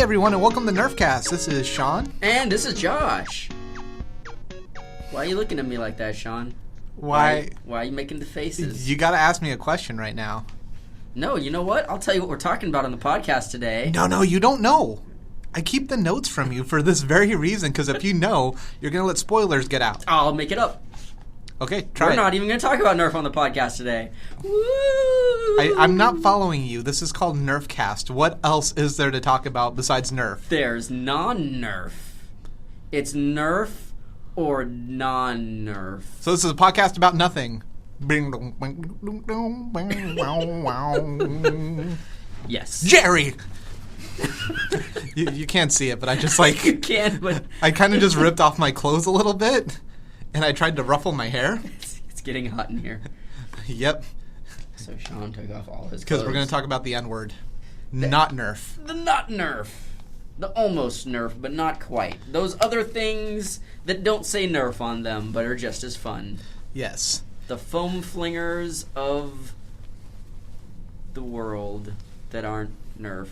everyone, and welcome to Nerfcast. This is Shawn. And this is Josh. Why are you looking at me like that, Shawn? Why are you making the faces? You gotta ask me a question right now. No, you know what? I'll tell you what we're talking about on the podcast today. No, you don't know. I keep the notes from you for this very reason, because if you know, you're gonna let spoilers get out. I'll make it up. Okay, try We're it. not even going to talk about Nerf on the podcast today. Woo! I'm not following you. This is called Nerfcast. What else is there to talk about besides Nerf? There's non-Nerf. It's Nerf or non-Nerf. So this is a podcast about nothing. Yes. Jerry! you can't see it, but I just like... You can, but... I kind of just ripped off my clothes a little bit, and I tried to ruffle my hair. It's getting hot in here. Yep. So Shawn took off all his clothes. Because we're going to talk about the N-word. Not Nerf. The not Nerf. The almost Nerf, but not quite. Those other things that don't say Nerf on them, but are just as fun. Yes. The foam flingers of the world that aren't Nerf.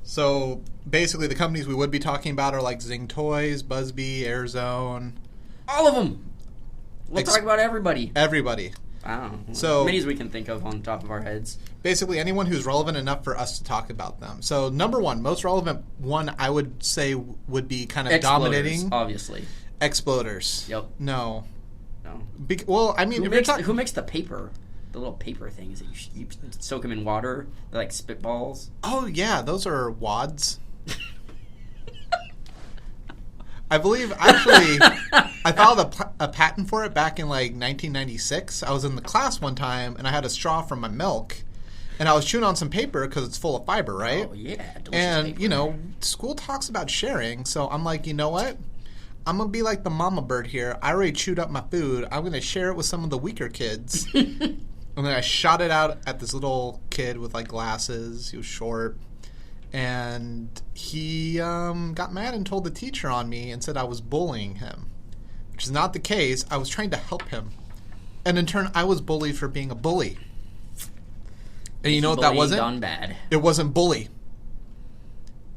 So, basically, the companies we would be talking about are like Zing Toys, BuzzBee, Airzone. All of them! We'll talk about everybody. Everybody. I don't know. So, many as we can think of on the top of our heads. Basically, anyone who's relevant enough for us to talk about them. So, number one, most relevant one, I would say would be kind of Exploders, dominating. Obviously. Exploders. Yep. No. No. Well, I mean, Who makes the paper? The little paper things that you soak them in water? They're like spitballs. Oh, yeah, those are wads. I believe, actually, I filed a patent for it back in, like, 1996. I was in the class one time, and I had a straw from my milk, and I was chewing on some paper because it's full of fiber, right? Oh, yeah. Delicious and, paper. you know, school talks about sharing, so I'm like, you know what? I'm going to be like the mama bird here. I already chewed up my food. I'm going to share it with some of the weaker kids. And then I shot it out at this little kid with, like, glasses. He was short. And he got mad and told the teacher on me and said I was bullying him, which is not the case. I was trying to help him. And in turn, I was bullied for being a bully. And you know what that wasn't? Gone bad. It wasn't bully.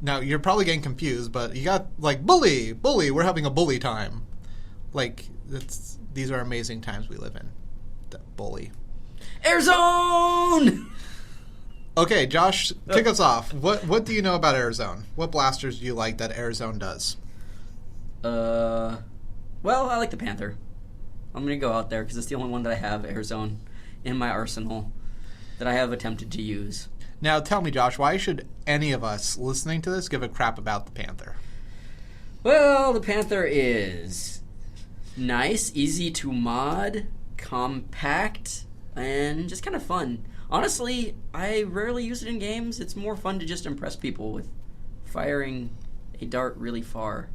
Now, you're probably getting confused, but you got, like, bully, we're having a bully time. Like, these are amazing times we live in. That bully. Airzone! Okay, Josh, kick us off. What do you know about Airzone? What blasters do you like that Airzone does? Well, I like the Panther. I'm going to go out there because it's the only one that I have, Airzone, in my arsenal that I have attempted to use. Now, tell me, Josh, why should any of us listening to this give a crap about the Panther? Well, the Panther is nice, easy to mod, compact, and just kind of fun. Honestly, I rarely use it in games. It's more fun to just impress people with firing a dart really far.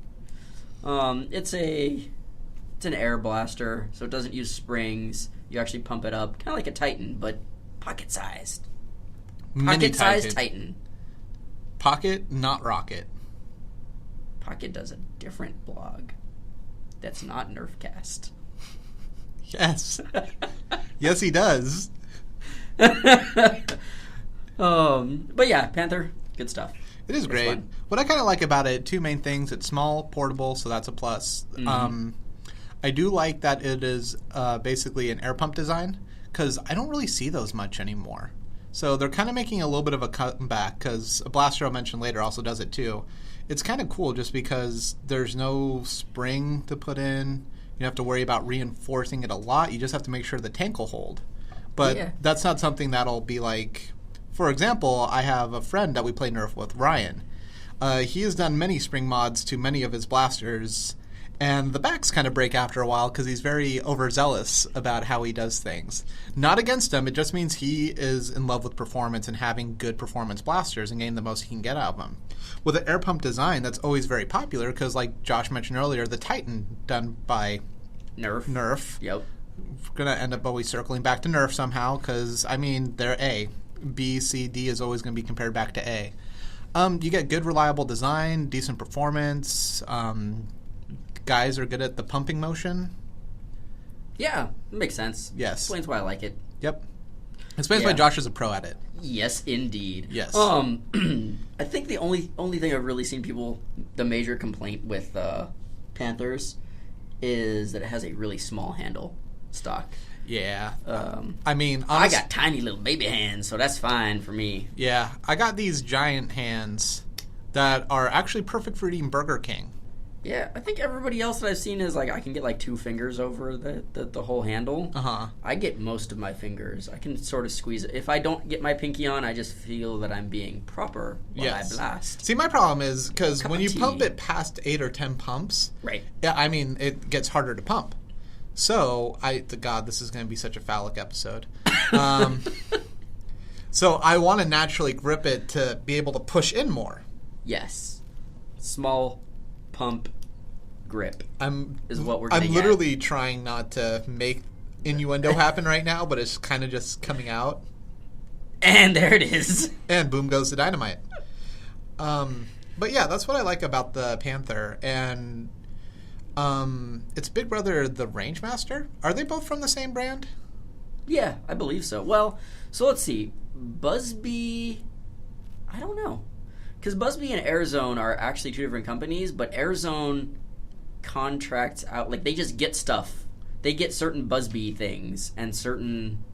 It's an air blaster, so it doesn't use springs. You actually pump it up, kind of like a Titan, but pocket-sized. Pocket-sized Titan. Pocket, not rocket. Pocket does a different blog. That's not Nerfcast. Yes. Yes, he does. But yeah, Panther, good stuff. It is great. Fun. What I kind of like about it, two main things. It's small, portable, so that's a plus. Mm-hmm. I do like that it is basically an air pump design, because I don't really see those much anymore. So they're kind of making a little bit of a comeback, because a blaster I'll mention later also does it too. It's kind of cool just because there's no spring to put in. You don't have to worry about reinforcing it a lot. You just have to make sure the tank will hold. But that's not something that'll be like... For example, I have a friend that we play Nerf with, Ryan. He has done many spring mods to many of his blasters, and the backs kind of break after a while because he's very overzealous about how he does things. Not against him, it just means he is in love with performance and having good performance blasters and getting the most he can get out of them. With an air pump design, that's always very popular because, like Josh mentioned earlier, the Titan done by Nerf. Yep. We're going to end up always circling back to Nerf somehow because, I mean, they're A. B, C, D is always going to be compared back to A. You get good, reliable design, decent performance. Guys are good at the pumping motion. Yeah, it makes sense. Yes. Explains why I like it. Yep. It's basically Yeah. Josh is a pro at it. Yes, indeed. Yes. I think the only thing I've really seen people, the major complaint with Panthers is that it has a really small handle stock. Yeah. I mean, I got tiny little baby hands, so that's fine for me. Yeah, I got these giant hands that are actually perfect for eating Burger King. Yeah, I think everybody else that I've seen is like I can get like 2 fingers over the whole handle. Uh-huh. I get most of my fingers. I can sort of squeeze it. If I don't get my pinky on, I just feel that I'm being proper while I blast. See, my problem is because when you tea. pump it past 8 or 10 pumps, Right. yeah, I mean, it gets harder to pump. So, God, this is going to be such a phallic episode. So I want to naturally grip it to be able to push in more. Yes. Small pump grip is what we're I'm getting literally trying not to make innuendo happen right now, but it's kind of just coming out. And there it is. And boom goes the dynamite. But yeah, that's what I like about the Panther. And its big brother, the Rangemaster. Are they both from the same brand? Yeah, I believe so. Well, so let's see. BuzzBee, I don't know. Because BuzzBee and AirZone are actually 2 different companies, but AirZone contracts out, like they just get stuff. They get certain BuzzBee things and certain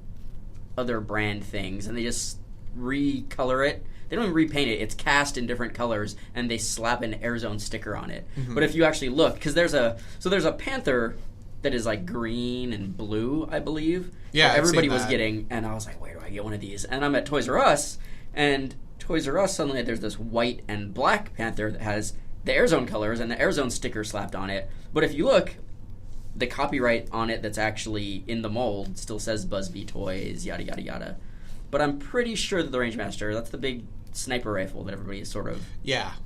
other brand things, and they just recolor it. They don't even repaint it. It's cast in different colors, and they slap an AirZone sticker on it. Mm-hmm. But if you actually look, because there's a Panther that is like green and blue, I believe. Yeah, everybody was getting, and I was like, where do I get one of these? And I'm at Toys R Us, and Toys R Us, suddenly there's this white and black Panther that has the AirZone colors and the AirZone sticker slapped on it. But if you look, the copyright on it that's actually in the mold still says BuzzBee Toys, yada, yada, yada. But I'm pretty sure that the Rangemaster, that's the big sniper rifle that everybody sort of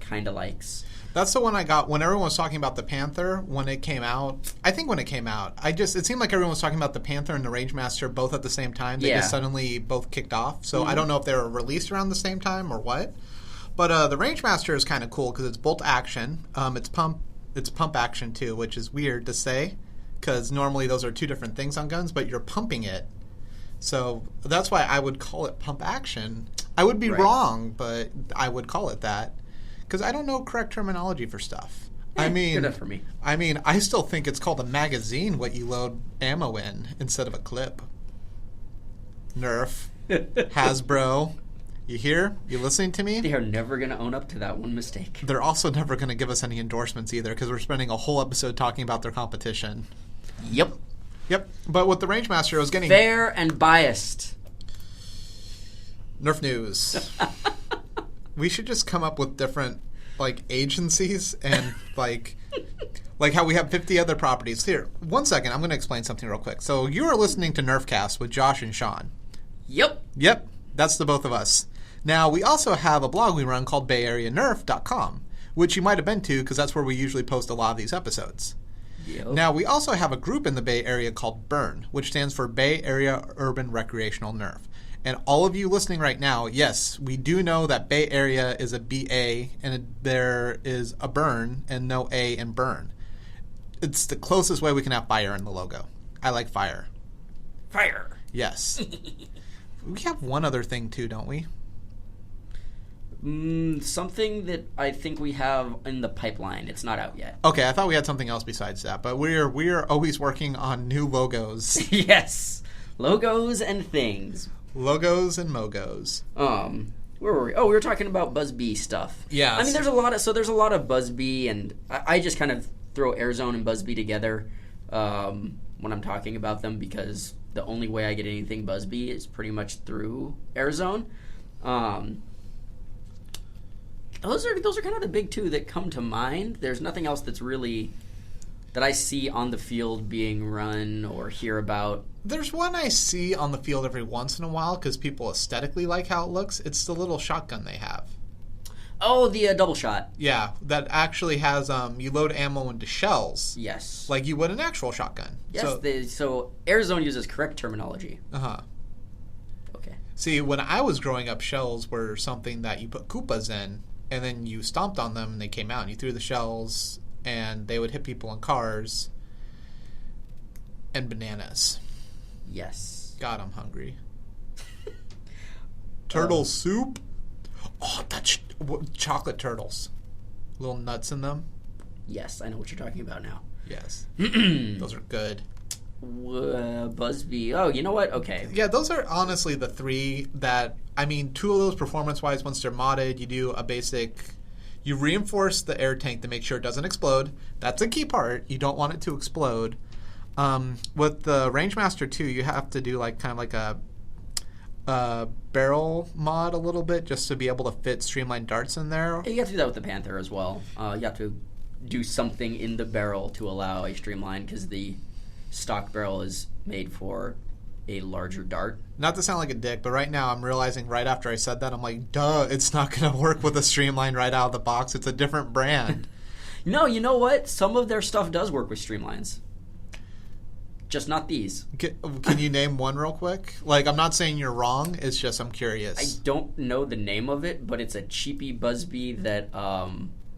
kind of likes. That's the one I got when everyone was talking about the Panther when it came out. I think when it came out, it seemed like everyone was talking about the Panther and the Rangemaster both at the same time. They just suddenly both kicked off. So I don't know if they were released around the same time or what. But the Rangemaster is kind of cool because it's bolt action. It's pump action too, which is weird to say because normally those are 2 different things on guns, but you're pumping it. So that's why I would call it pump action. I would be wrong, but I would call it that. Because I don't know correct terminology for stuff. I mean, good enough for me. I mean, I still think it's called a magazine what you load ammo in instead of a clip. Nerf, Hasbro, you hear? You listening to me? They are never going to own up to that one mistake. They're also never going to give us any endorsements either because we're spending a whole episode talking about their competition. Yep. But with the Rangemaster, I was getting fair and biased. Nerf news. We should just come up with different agencies and like how we have 50 other properties. Here, 1 second, I'm going to explain something real quick. So you are listening to Nerfcast with Josh and Shawn. Yep, that's the both of us. Now, we also have a blog we run called BayAreaNerf.com, which you might have been to because that's where we usually post a lot of these episodes. Yep. Now, we also have a group in the Bay Area called BURN, which stands for Bay Area Urban Recreational Nerf. And all of you listening right now, yes, we do know that Bay Area is a BA and there is a burn and no A in burn. It's the closest way we can have fire in the logo. I like fire. Fire. Yes. We have one other thing too, don't we? Something that I think we have in the pipeline. It's not out yet. Okay, I thought we had something else besides that, but we are always working on new logos. Yes. Logos and things. Logos and mogos. Where were we? Oh, we were talking about BuzzBee stuff. Yeah. I mean, there's a lot of BuzzBee, and I just kind of throw AirZone and BuzzBee together when I'm talking about them because the only way I get anything BuzzBee is pretty much through AirZone. Those are kind of the big 2 that come to mind. There's nothing else that's really that I see on the field being run or hear about. There's one I see on the field every once in a while because people aesthetically like how it looks. It's the little shotgun they have. Oh, the double shot. Yeah, that actually has you load ammo into shells. Yes. Like you would an actual shotgun. Yes, so AirZone uses correct terminology. Uh-huh. Okay. See, when I was growing up, shells were something that you put Koopas in, and then you stomped on them and they came out, and you threw the shells, and they would hit people in cars and bananas. Yes. God, I'm hungry. Turtle soup. Oh, that's chocolate turtles. Little nuts in them. Yes, I know what you're talking about now. Yes. Those are good. BuzzBee. Oh, you know what? Okay. Yeah, those are honestly the three that, I mean, two of those performance-wise, once they're modded, you do a basic... You reinforce the air tank to make sure it doesn't explode. That's a key part. You don't want it to explode. With the Rangemaster 2, you have to do like kind of like a barrel mod a little bit just to be able to fit streamlined darts in there. You have to do that with the Panther as well. You have to do something in the barrel to allow a streamline because the stock barrel is made for a larger dart. Not to sound like a dick, but right now I'm realizing right after I said that, I'm like, duh, it's not going to work with a streamline right out of the box. It's a different brand. No, you know what? Some of their stuff does work with streamlines. Just not these. Can you name one real quick? Like, I'm not saying you're wrong. It's just I'm curious. I don't know the name of it, but it's a cheapy BuzzBee that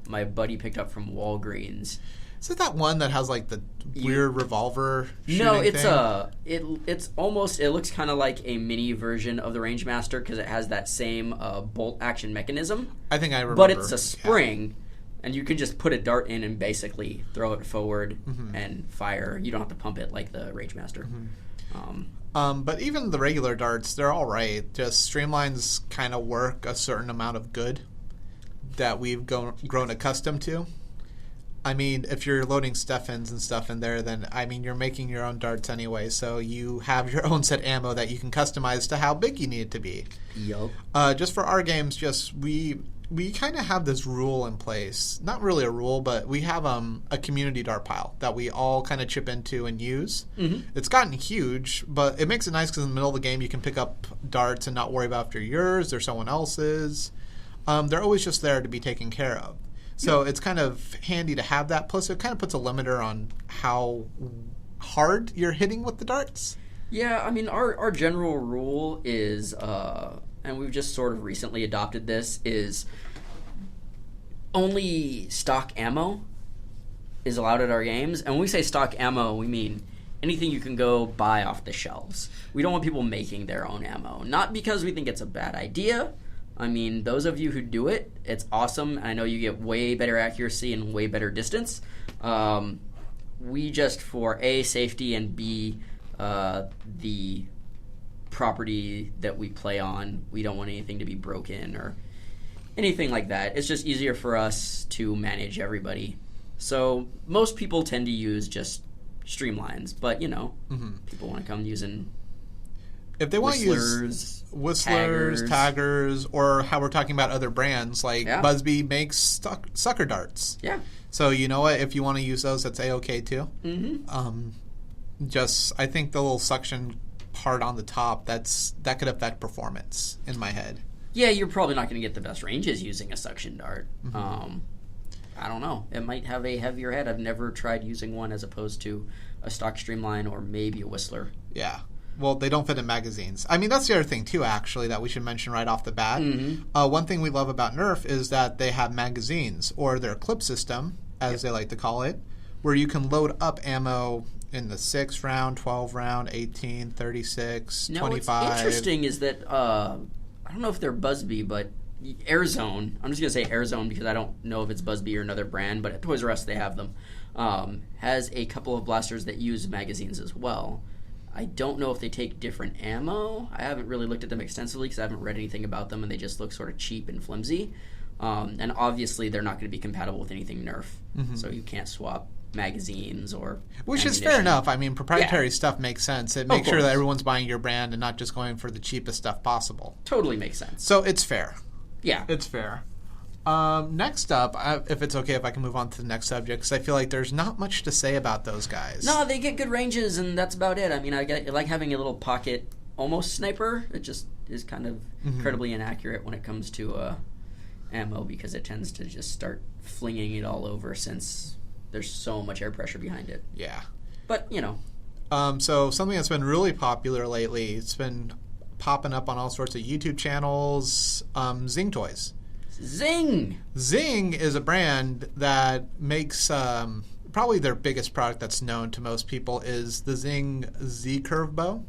my buddy picked up from Walgreens. Is it that one that has like the weird revolver shooting No, it's thing? it's almost, it looks kind of like a mini version of the Rangemaster because it has that same bolt action mechanism. I think I remember. But it's a spring, and you can just put a dart in and basically throw it forward and fire. You don't have to pump it like the Rangemaster. But even the regular darts, they're all right. Just streamlines kind of work a certain amount of good that we've grown accustomed to. I mean, if you're loading Steffens and stuff in there, then, I mean, you're making your own darts anyway, so you have your own set ammo that you can customize to how big you need it to be. Yup. Just for our games, we kind of have this rule in place. Not really a rule, but we have a community dart pile that we all kind of chip into and use. It's gotten huge, but it makes it nice because in the middle of the game you can pick up darts and not worry about if they're yours or someone else's. They're always just there to be taken care of. So it's kind of handy to have that. Plus, it kind of puts a limiter on how hard you're hitting with the darts. Yeah, I mean, our general rule is, and we've just sort of recently adopted this, is only stock ammo is allowed at our games. And when we say stock ammo, we mean anything you can go buy off the shelves. We don't want people making their own ammo. Not because we think it's a bad idea. I mean, those of you who do it, it's awesome. I know you get way better accuracy and way better distance. We just, for A, safety, and B, the property that we play on, we don't want anything to be broken or anything like that. It's just easier for us to manage everybody. So most people tend to use just streamlines, but, you know, people want to come using... If they want to use whistlers, taggers, or how we're talking about other brands, like BuzzBee makes sucker darts. Yeah. So you know what? If you want to use those, that's A-okay too. I think the little suction part on the top, that could affect performance in my head. Yeah, you're probably not going to get the best ranges using a suction dart. I don't know. It might have a heavier head. I've never tried using one as opposed to a stock streamline or maybe a whistler. Yeah. Well, they don't fit in magazines. I mean, that's the other thing, too, actually, that we should mention right off the bat. One thing we love about Nerf is that they have magazines, or their clip system, as they like to call it, where you can load up ammo in the 6 round, 12 round, 18, 36, 25. What's interesting is that, I don't know if they're BuzzBee, but AirZone, I'm just going to say AirZone because I don't know if it's BuzzBee or another brand, but at Toys R Us they have them, has a couple of blasters that use magazines as well. I don't know if they take different ammo. I haven't really looked at them extensively because I haven't read anything about them, and they just look sort of cheap and flimsy. And obviously, they're not going to be compatible with anything Nerf, so you can't swap magazines or Which is fair enough. I mean, proprietary stuff makes sense. It makes sure that everyone's buying your brand and not just going for the cheapest stuff possible. Totally makes sense. So it's fair. Yeah. It's fair. Next up, if it's okay if I can move on to the next subject, because I feel like there's not much to say about those guys. No, they get good ranges, and that's about it. I mean, I like having a little pocket almost sniper. It just is kind of incredibly inaccurate when it comes to ammo because it tends to just start flinging it all over since there's so much air pressure behind it. Yeah. But, you know. So something that's been really popular lately, it's been popping up on all sorts of YouTube channels, Zing toys. Zing! Zing is a brand that makes probably their biggest product that's known to most people is the Zing Z-Curve bow.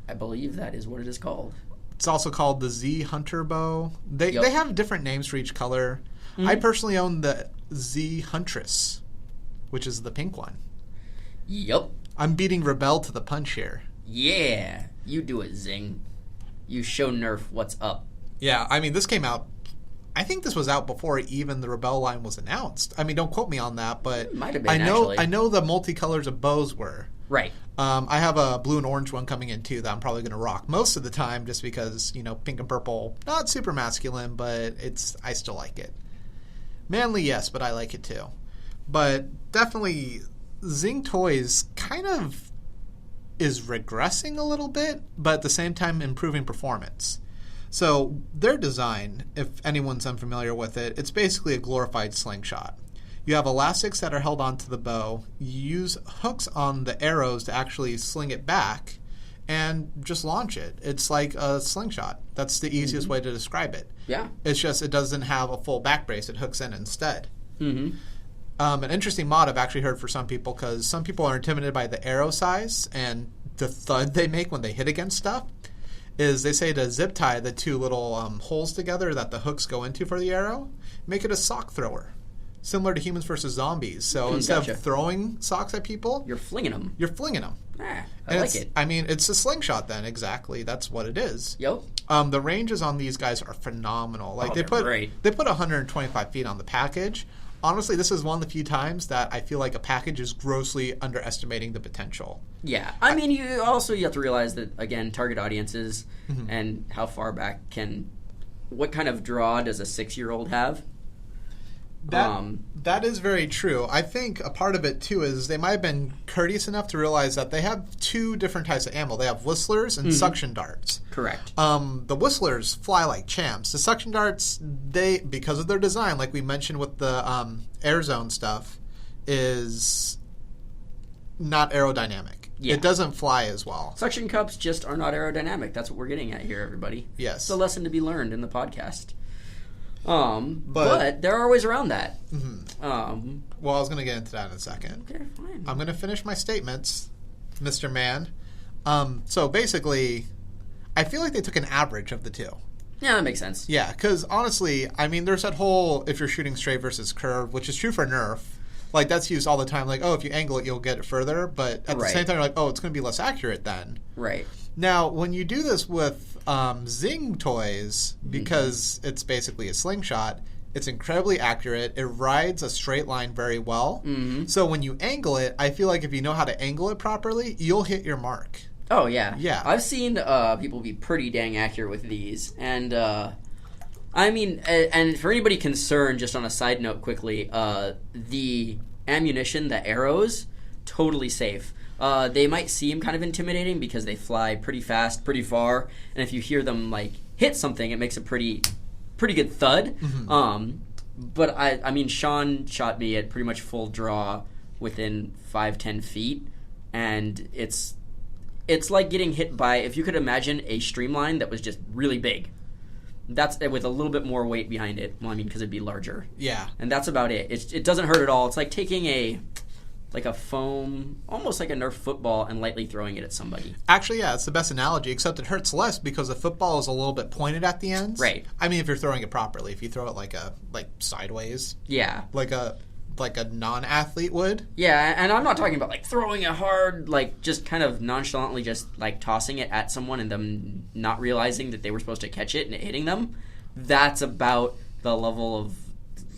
I believe that is what it is called. It's also called the Z Hunter bow. They have different names for each color. Mm-hmm. I personally own the Z Huntress, which is the pink one. Yep. I'm beating Rebel to the punch here. Yeah. You do it, Zing. You show Nerf what's up. Yeah, I mean, this came out... I think this was out before even the Rebel line was announced. I mean, don't quote me on that, but... Might have been, actually. I know the multicolors of bows were. Right. I have a blue and orange one coming in, too, that I'm probably going to rock most of the time just because, pink and purple, not super masculine, but I still like it. Manly, yes, but I like it, too. But definitely, Zing Toys kind of is regressing a little bit, but at the same time improving performance. So their design, if anyone's unfamiliar with it, it's basically a glorified slingshot. You have elastics that are held onto the bow. You use hooks on the arrows to actually sling it back and just launch it. It's like a slingshot. That's the easiest way to describe it. Yeah. It's just it doesn't have a full back brace. It hooks in instead. Mm-hmm. An interesting mod I've actually heard for some people, because some people are intimidated by the arrow size and the thud they make when they hit against stuff, is they say to zip tie the two little holes together that the hooks go into for the arrow, make it a sock thrower, similar to Humans vs. Zombies. So instead of throwing socks at people, you're flinging them. I like it. I mean, it's a slingshot then, exactly. That's what it is. Yep. The ranges on these guys are phenomenal. Like they put 125 feet on the package. Honestly, this is one of the few times that I feel like a package is grossly underestimating the potential. Yeah. I mean, you have to realize that, again, target audiences and how far back what kind of draw does a 6-year-old have? That is very true. I think a part of it, too, is they might have been courteous enough to realize that they have two different types of ammo. They have whistlers and suction darts. Correct. The whistlers fly like champs. The suction darts, because of their design, like we mentioned with the air zone stuff, is not aerodynamic. Yeah. It doesn't fly as well. Suction cups just are not aerodynamic. That's what we're getting at here, everybody. Yes. It's a lesson to be learned in the podcast. But there are ways around that. Mm-hmm. Well, I was going to get into that in a second. Okay, fine. I'm going to finish my statements, Mr. Man. So basically, I feel like they took an average of the two. Yeah, that makes sense. Yeah, because honestly, I mean, there's that whole if you're shooting straight versus curve, which is true for Nerf. Like, that's used all the time. Like, if you angle it, you'll get it further. But at the same time, you're like, it's going to be less accurate then. Right. Now, when you do this with Zing toys, because it's basically a slingshot, it's incredibly accurate. It rides a straight line very well. Mm-hmm. So when you angle it, I feel like if you know how to angle it properly, you'll hit your mark. Oh, yeah. Yeah. I've seen people be pretty dang accurate with these. And, I mean, and for anybody concerned, just on a side note quickly, the ammunition, the arrows, totally safe. They might seem kind of intimidating because they fly pretty fast, pretty far, and if you hear them like hit something, it makes a pretty good thud. Mm-hmm. But I mean, Shawn shot me at pretty much full draw within 5-10 feet, and it's like getting hit by, if you could imagine a streamline that was just really big. That's with a little bit more weight behind it. Well, I mean, because it'd be larger. Yeah. And that's about it. It doesn't hurt at all. It's like taking a foam, almost like a Nerf football, and lightly throwing it at somebody. Actually, yeah, it's the best analogy, except it hurts less because the football is a little bit pointed at the ends. Right. I mean, if you're throwing it properly. If you throw it like sideways. Yeah. Like a non-athlete would. Yeah, and I'm not talking about like throwing it hard, like just kind of nonchalantly just like tossing it at someone and them not realizing that they were supposed to catch it and it hitting them. That's about the level of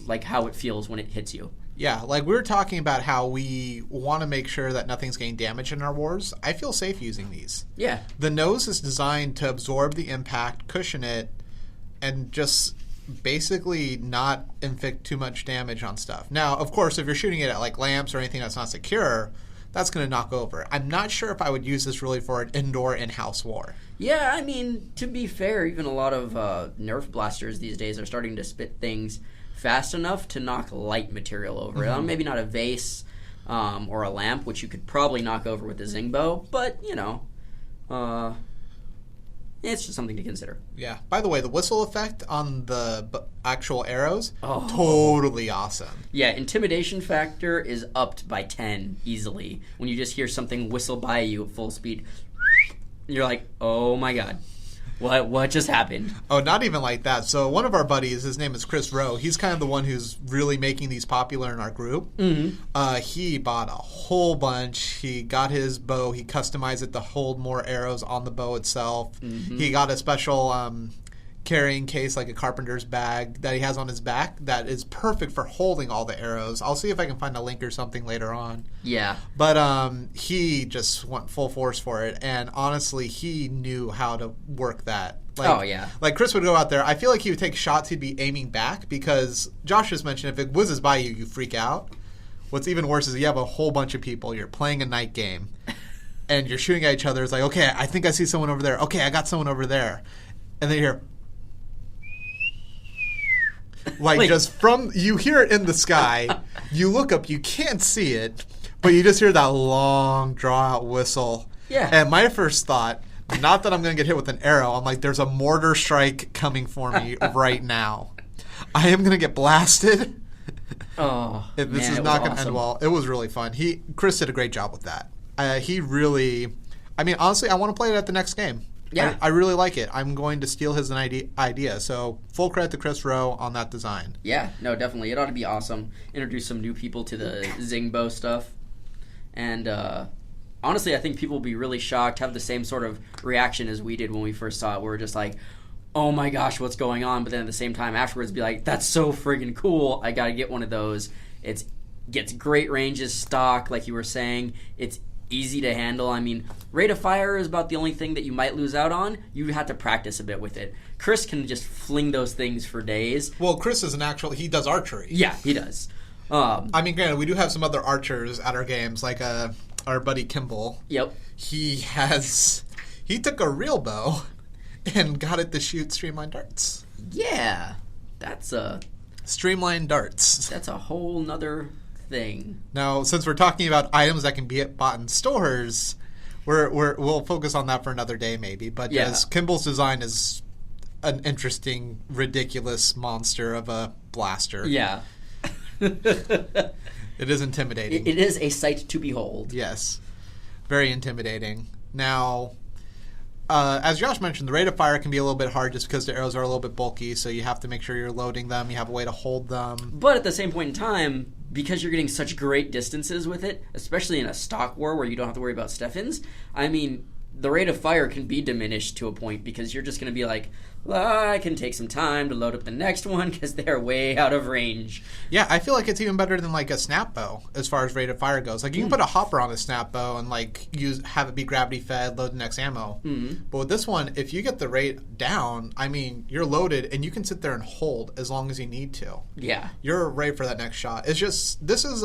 like how it feels when it hits you. Yeah, like we were talking about how we want to make sure that nothing's getting damaged in our wars. I feel safe using these. Yeah. The nose is designed to absorb the impact, cushion it, and just basically not inflict too much damage on stuff. Now, of course, if you're shooting it at like lamps or anything that's not secure, that's going to knock over. I'm not sure if I would use this really for an indoor in-house war. Yeah, I mean, to be fair, even a lot of Nerf blasters these days are starting to spit things fast enough to knock light material over. Mm-hmm. Maybe not a vase or a lamp, which you could probably knock over with a Zing bow, but, you know, it's just something to consider. Yeah. By the way, the whistle effect on the actual arrows, totally awesome. Yeah, intimidation factor is upped by 10 easily. When you just hear something whistle by you at full speed, you're like, oh my god. What just happened? Oh, not even like that. So one of our buddies, his name is Chris Rowe. He's kind of the one who's really making these popular in our group. He bought a whole bunch. He got his bow. He customized it to hold more arrows on the bow itself. He got a special carrying case, like a carpenter's bag, that he has on his back that is perfect for holding all the arrows. I'll see if I can find a link or something later on. Yeah. But he just went full force for it, and honestly, he knew how to work that. Like Chris would go out there. I feel like he would take shots he'd be aiming back, because Josh just mentioned if it whizzes by you, you freak out. What's even worse is you have a whole bunch of people. You're playing a night game, and you're shooting at each other. It's like, okay, I think I see someone over there. Okay, I got someone over there. And then you hear... Like just from, you hear it in the sky, you look up, you can't see it, but you just hear that long draw-out whistle. Yeah. And my first thought, not that I'm going to get hit with an arrow, I'm like, there's a mortar strike coming for me right now. I am going to get blasted. Oh, This is not going to end well. It was really fun. Chris did a great job with that. He really, I mean, honestly, I want to play it at the next game. Yeah. I really like it. I'm going to steal his idea. So full credit to Chris Rowe on that design. Yeah, no, definitely. It ought to be awesome. Introduce some new people to the Zing bow stuff. And honestly, I think people will be really shocked, have the same sort of reaction as we did when we first saw it. We were just like, oh my gosh, what's going on? But then at the same time afterwards be like, that's so friggin' cool. I got to get one of those. It gets great ranges, stock, like you were saying. It's easy to handle. I mean, rate of fire is about the only thing that you might lose out on. You have to practice a bit with it. Chris can just fling those things for days. Well, Chris is he does archery. Yeah, he does. I mean, granted, we do have some other archers at our games, like our buddy Kimball. Yep. He took a real bow and got it to shoot streamlined darts. Yeah, that's streamlined darts. That's a whole nother thing. Now, since we're talking about items that can be bought in stores, we'll focus on that for another day, maybe. But yes, Kimball's design is an interesting, ridiculous monster of a blaster. Yeah. It is intimidating. It is a sight to behold. Yes. Very intimidating. Now, as Josh mentioned, the rate of fire can be a little bit hard just because the arrows are a little bit bulky, so you have to make sure you're loading them, you have a way to hold them. But at the same point in time, because you're getting such great distances with it, especially in a stock war where you don't have to worry about Steffens, I mean, the rate of fire can be diminished to a point because you're just going to be like, well, I can take some time to load up the next one because they're way out of range. Yeah, I feel like it's even better than like a snap bow as far as rate of fire goes. Like you can put a hopper on a snap bow and like have it be gravity fed, load the next ammo. But with this one, if you get the rate down, I mean, you're loaded and you can sit there and hold as long as you need to. Yeah. You're ready for that next shot. It's just, this is,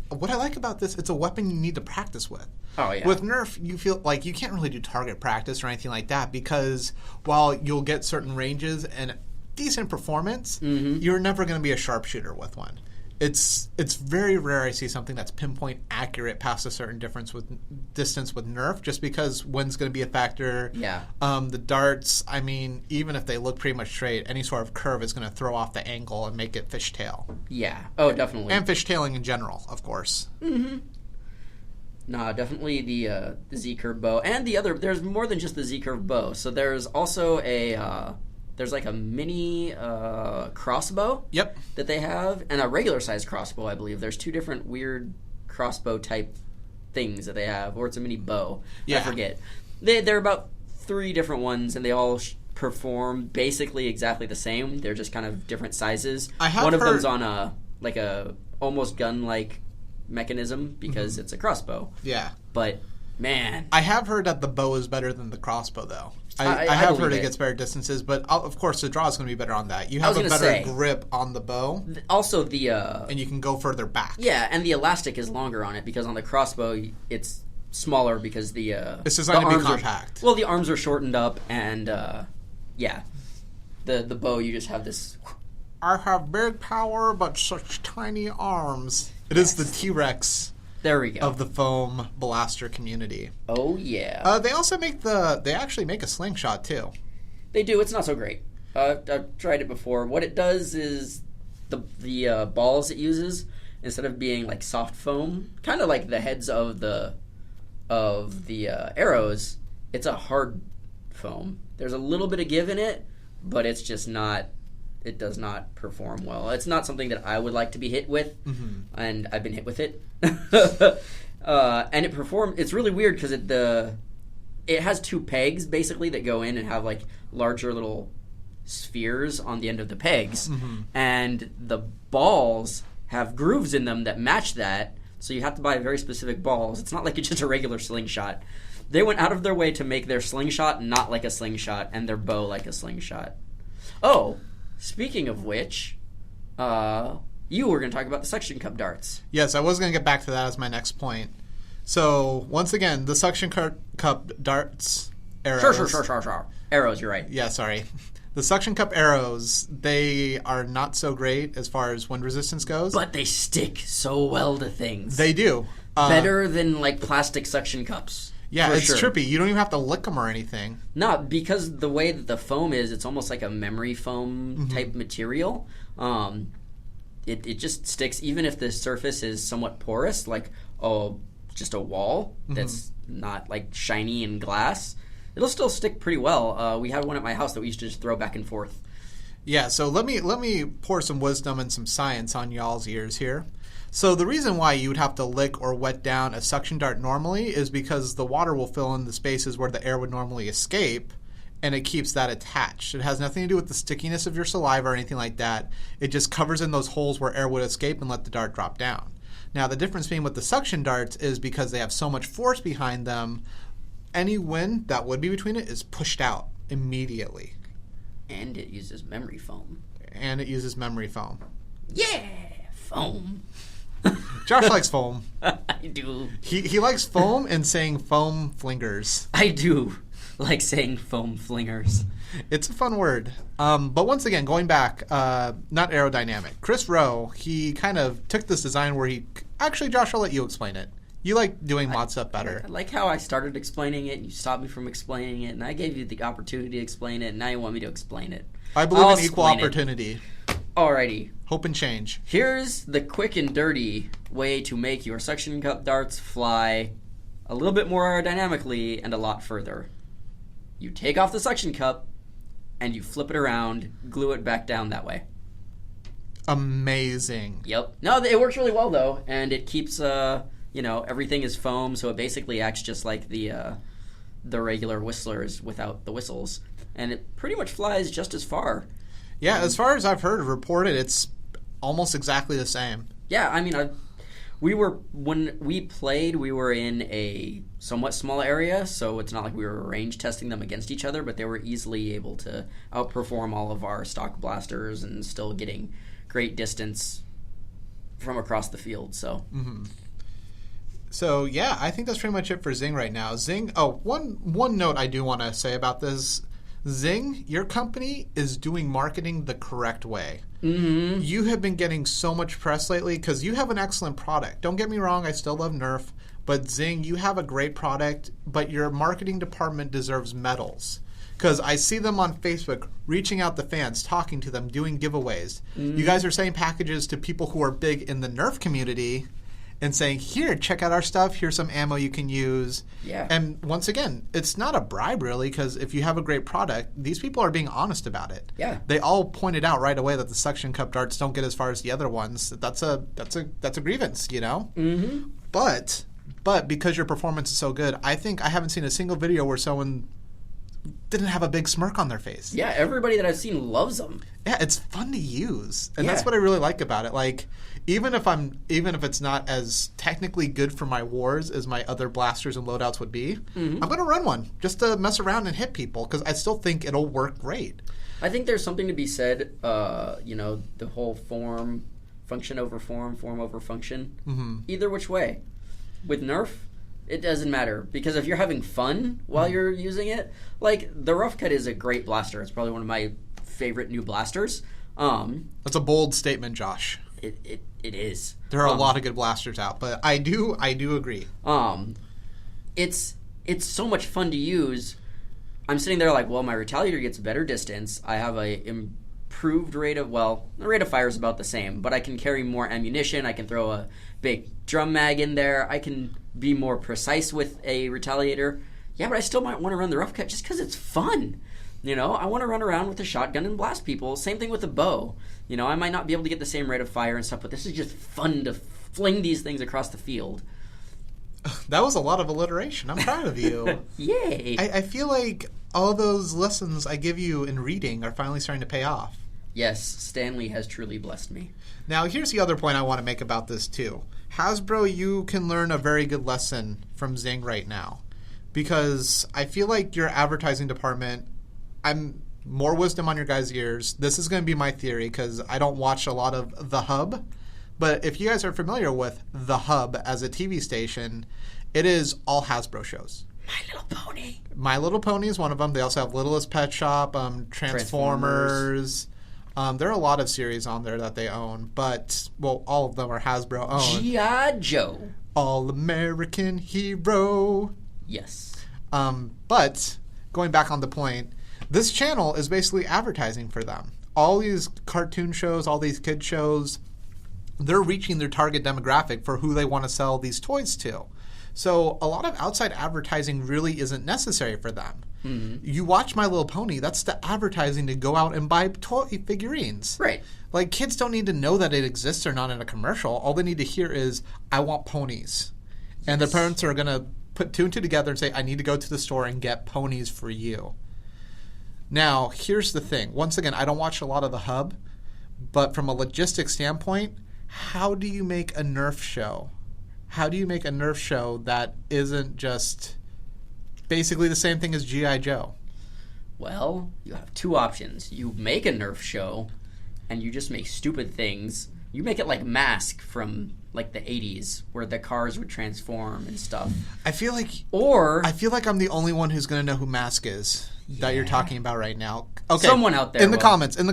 what I like about this, it's a weapon you need to practice with. Oh, yeah. With Nerf, you feel like you can't really do target practice or anything like that because while you'll get certain ranges and decent performance, you're never going to be a sharpshooter with one. It's very rare I see something that's pinpoint accurate past a certain distance with Nerf, just because wind's going to be a factor. Yeah. The darts, I mean, even if they look pretty much straight, any sort of curve is going to throw off the angle and make it fishtail. Yeah. Oh, definitely. And fishtailing in general, of course. Nah, definitely the Z-curve bow, and the other. There's more than just the Z-curve bow. So there's also there's like a mini crossbow. Yep. That they have, and a regular size crossbow. I believe there's two different weird crossbow type things that they have, or it's a mini bow. Yeah. I forget. They're about 3 different ones, and they all perform basically exactly the same. They're just kind of different sizes. One of them's on a almost gun-like mechanism because it's a crossbow. Yeah. But man, I have heard that the bow is better than the crossbow, though. I have heard it gets better distances, but of course the draw is going to be better on that. You have a better grip on the bow. Also, and you can go further back. Yeah, and the elastic is longer on it because on the crossbow it's smaller because it's designed to be compact. The arms are shortened up, and the bow you just have this. I have big power, but such tiny arms. It is the T-Rex. There we go. Of the foam blaster community. Oh yeah. They also they actually make a slingshot too. They do. It's not so great. I've tried it before. What it does is the balls it uses, instead of being like soft foam, kind of like the heads of the arrows, it's a hard foam. There's a little bit of give in it, but it's just not. It does not perform well. It's not something that I would like to be hit with, and I've been hit with it. And it performs. It's really weird because it has 2 pegs basically that go in and have like larger little spheres on the end of the pegs, and the balls have grooves in them that match that. So you have to buy very specific balls. It's not like it's just a regular slingshot. They went out of their way to make their slingshot not like a slingshot and their bow like a slingshot. Oh, speaking of which, you were going to talk about the suction cup darts. Yes, I was going to get back to that as my next point. So, once again, the suction cup darts arrows. Sure. Arrows, you're right. Yeah, sorry. The suction cup arrows, they are not so great as far as wind resistance goes. But they stick so well to things. They do. Better than, like, plastic suction cups. Yeah, it's trippy. You don't even have to lick them or anything. No, because the way that the foam is, it's almost like a memory foam type material. It just sticks, even if the surface is somewhat porous, like just a wall that's not like shiny and glass. It'll still stick pretty well. We had one at my house that we used to just throw back and forth. Yeah, so let me pour some wisdom and some science on y'all's ears here. So the reason why you would have to lick or wet down a suction dart normally is because the water will fill in the spaces where the air would normally escape, and it keeps that attached. It has nothing to do with the stickiness of your saliva or anything like that. It just covers in those holes where air would escape and let the dart drop down. Now, the difference being with the suction darts is because they have so much force behind them, any wind that would be between it is pushed out immediately. And it uses memory foam. Yeah, foam. Josh likes foam. I do. He likes foam and saying foam flingers. I do like saying foam flingers. It's a fun word. But once again, going back, not aerodynamic. Chris Rowe, he kind of took this design where he... Actually, Josh, I'll let you explain it. You like doing mod stuff better. I like how I started explaining it, and you stopped me from explaining it, and I gave you the opportunity to explain it, and now you want me to explain it. I believe in equal opportunity. Alrighty. Hope and change. Here's the quick and dirty way to make your suction cup darts fly a little bit more aerodynamically and a lot further. You take off the suction cup, and you flip it around, glue it back down that way. Amazing. Yep. No, it works really well, though, and it keeps, everything is foam, so it basically acts just like the regular whistlers without the whistles, and it pretty much flies just as far. Yeah, as far as I've heard reported, it's almost exactly the same. Yeah, I mean, when we played, we were in a somewhat small area, so it's not like we were range testing them against each other, but they were easily able to outperform all of our stock blasters and still getting great distance from across the field. So, So yeah, I think that's pretty much it for Zing right now. Zing. Oh, one note I do want to say about this. Zing, your company is doing marketing the correct way. You have been getting so much press lately because you have an excellent product. Don't get me wrong, I still love Nerf, but Zing, you have a great product, but your marketing department deserves medals. Because I see them on Facebook reaching out to fans, talking to them, doing giveaways. You guys are sending packages to people who are big in the Nerf community and saying, here, check out our stuff. Here's some ammo you can use. Yeah. And once again, it's not a bribe, really, because if you have a great product, these people are being honest about it. Yeah. They all pointed out right away that the suction cup darts don't get as far as the other ones. That's a grievance, you know? But because your performance is so good, I think I haven't seen a single video where someone didn't have a big smirk on their face. Yeah, everybody that I've seen loves them. Yeah, it's fun to use. And that's what I really like about it. Like, even if it's not as technically good for my wars as my other blasters and loadouts would be, I'm going to run one just to mess around and hit people because I still think it'll work great. I think there's something to be said, the whole function over form over function, either which way. With Nerf, it doesn't matter because if you're having fun while you're using it, like the Rough Cut is a great blaster. It's probably one of my favorite new blasters. That's a bold statement, Josh. It is. There are a lot of good blasters out, but I do agree. It's so much fun to use. I'm sitting there like, well, my Retaliator gets better distance. I have a improved rate of, the rate of fire is about the same, but I can carry more ammunition. I can throw a big drum mag in there. I can be more precise with a Retaliator. Yeah, but I still might want to run the Rough Cut just because it's fun. You know, I want to run around with a shotgun and blast people. Same thing with a bow. You know, I might not be able to get the same rate of fire and stuff, but this is just fun to fling these things across the field. That was a lot of alliteration. I'm proud of you. Yay! I feel like all those lessons I give you in reading are finally starting to pay off. Yes, Stanley has truly blessed me. Now, here's the other point I want to make about this, too. Hasbro, you can learn a very good lesson from Zing right now. Because I feel like your advertising department, I'm more wisdom on your guys' ears. This is going to be my theory because I don't watch a lot of The Hub. But if you guys are familiar with The Hub as a TV station, it is all Hasbro shows. My Little Pony. My Little Pony is one of them. They also have Littlest Pet Shop, Transformers. There are a lot of series on there that they own. But, well, all of them are Hasbro owned. G.I. Joe. All-American Hero. Yes. But, going back on the point, this channel is basically advertising for them. All these cartoon shows, all these kid shows, they're reaching their target demographic for who they want to sell these toys to. So a lot of outside advertising really isn't necessary for them. Mm-hmm. You watch My Little Pony, that's the advertising to go out and buy toy figurines. Right. Like, kids don't need to know that it exists or not in a commercial. All they need to hear is, I want ponies. Yes. And the parents are going to put two and two together and say, I need to go to the store and get ponies for you. Now, here's the thing. Once again, I don't watch a lot of The Hub, but from a logistics standpoint, how do you make a Nerf show? How do you make a Nerf show that isn't just basically the same thing as G.I. Joe? Well, you have two options. You make a Nerf show, and you just make stupid things. You make it like Mask from like the 80s, where the cars would transform and stuff. I feel like I'm the only one who's going to know who Mask is that you're talking about right now. Okay. Someone out there in the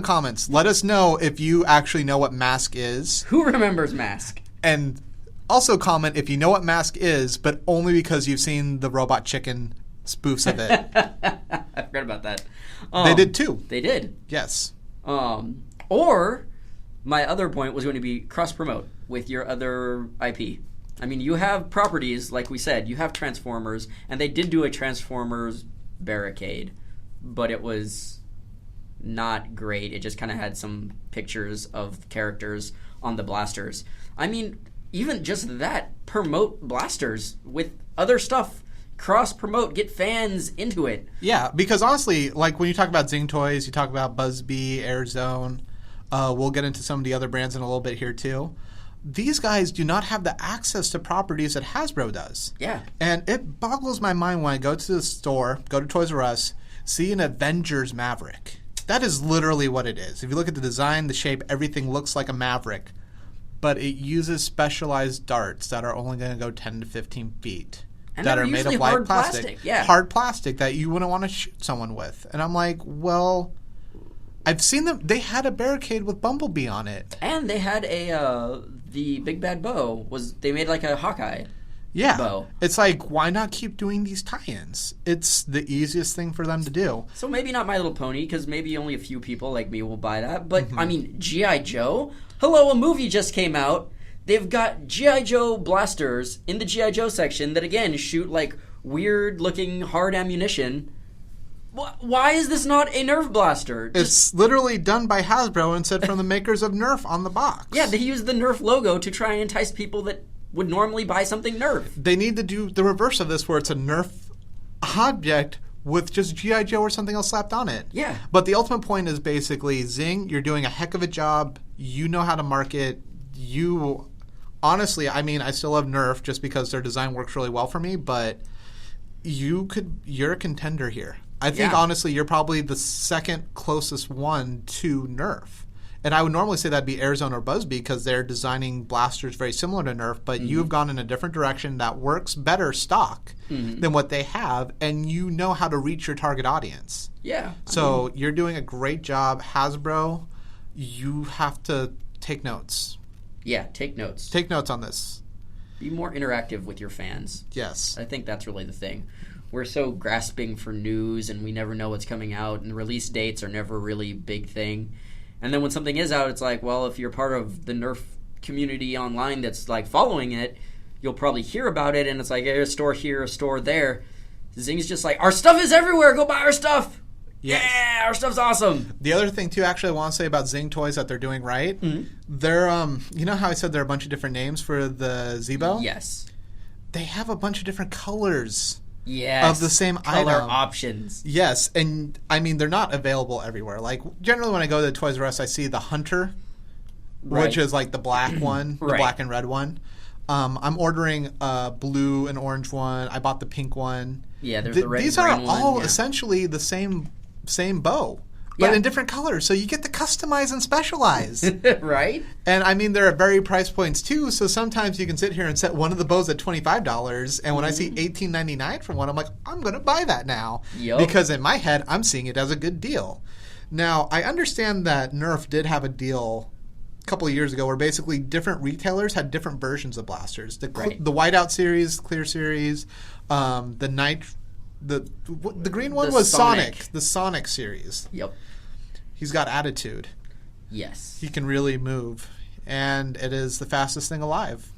comments, let us know if you actually know what Mask is. Who remembers Mask? And also comment if you know what Mask is, but only because you've seen the Robot Chicken spoofs of it. I forgot about that. They did too. They did. Yes. Or my other point was going to be cross-promote with your other IP. I mean, you have properties, like we said. You have Transformers, and they did do a Transformers barricade, but it was not great. It just kind of had some pictures of characters on the blasters. I mean, even just that, promote blasters with other stuff. Cross-promote, get fans into it. Yeah, because honestly, like when you talk about Zing Toys, you talk about BuzzBee, Airzone. We'll get into some of the other brands in a little bit here too. These guys do not have the access to properties that Hasbro does. Yeah. And it boggles my mind when I go to the store, go to Toys R Us, see an Avengers Maverick. That is literally what it is. If you look at the design, the shape, everything looks like a Maverick. But it uses specialized darts that are only going to go 10 to 15 feet. And that are made of light plastic. Yeah. Hard plastic that you wouldn't want to shoot someone with. And I'm like, well, I've seen them. They had a barricade with Bumblebee on it. And they had the Big Bad Bow. They made like a Hawkeye bow. It's like, why not keep doing these tie-ins? It's the easiest thing for them to do. So maybe not My Little Pony, because maybe only a few people like me will buy that. But, I mean, G.I. Joe? Hello, a movie just came out. They've got G.I. Joe blasters in the G.I. Joe section that, again, shoot like weird-looking hard ammunition. Why is this not a Nerf blaster? It's literally done by Hasbro and said from the makers of Nerf on the box. Yeah, they use the Nerf logo to try and entice people that would normally buy something Nerf. They need to do the reverse of this where it's a Nerf object with just G.I. Joe or something else slapped on it. Yeah. But the ultimate point is basically, Zing, you're doing a heck of a job. You know how to market. Honestly, I mean, I still love Nerf just because their design works really well for me, but you're a contender here. I think, honestly, you're probably the second closest one to Nerf. And I would normally say that'd be Airzone or BuzzBee because they're designing blasters very similar to Nerf, but you've gone in a different direction that works better stock than what they have, and you know how to reach your target audience. Yeah. So you're doing a great job. Hasbro, you have to take notes. Yeah, take notes. Take notes on this. Be more interactive with your fans. Yes. I think that's really the thing. We're so grasping for news, and we never know what's coming out, and release dates are never a really big thing. And then when something is out, it's like, well, if you're part of the Nerf community online that's like following it, you'll probably hear about it, and it's like, hey, a store here, a store there. Zing's just like, our stuff is everywhere, go buy our stuff. Yes. Yeah, our stuff's awesome. The other thing, too, actually, I want to say about Zing Toys that they're doing right, they're, you know how I said there are a bunch of different names for the Zeebo? Yes. They have a bunch of different colors. Yes. Of the same color item. options. Yes, and I mean, they're not available everywhere. Like, generally when I go to Toys R Us, I see the Hunter, which is like the black one, the black and red one. I'm ordering a blue and orange one. I bought the pink one. Yeah, there's the red These and are green all one, essentially the same bow, but in different colors. So you get to customize and specialize. Right? And I mean, there are varied price points too. So sometimes you can sit here and set one of the bows at $25, and when I see $18.99 for one, I'm like, I'm going to buy that now. Yep. Because in my head, I'm seeing it as a good deal. Now, I understand that Nerf did have a deal a couple of years ago where basically different retailers had different versions of blasters. The Whiteout series, Clear series, the green one was Sonic. The Sonic series. Yep. He's got attitude. Yes. He can really move. And it is the fastest thing alive.